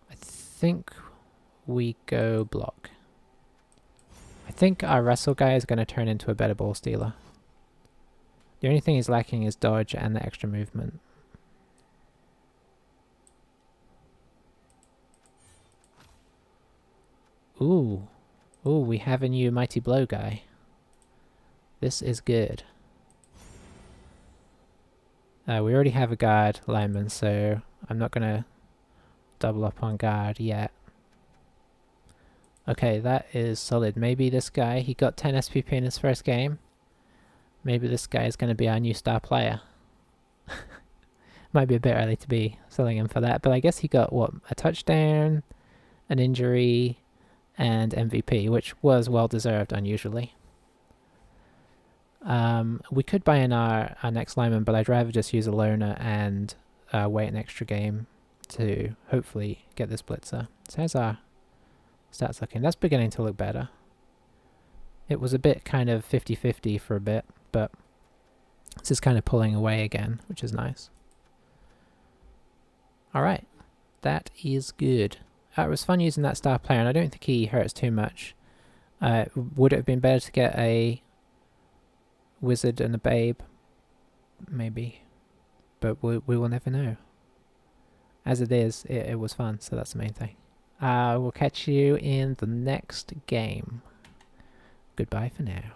I think we go block. I think our wrestle guy is going to turn into a better ball stealer. The only thing he's lacking is dodge and the extra movement. Ooh. Ooh, we have a new Mighty Blow guy. This is good. We already have a guard lineman, so I'm not going to double up on guard yet. Okay, that is solid. Maybe this guy, he got 10 SPP in his first game. Maybe this guy is going to be our new star player. Might be a bit early to be selling him for that, but I guess he got, what, a touchdown, an injury, and MVP, which was well deserved, unusually. We could buy in our next lineman, but I'd rather just use a loner and wait an extra game to hopefully get this blitzer. So how's our stats looking? That's beginning to look better. It was a bit kind of 50-50 for a bit, but this is kind of pulling away again, which is nice. Alright, that is good. It was fun using that star player, and I don't think he hurts too much. Would it have been better to get a wizard and a babe? Maybe. But we will never know. As it is, it was fun, so that's the main thing. We'll catch you in the next game. Goodbye for now.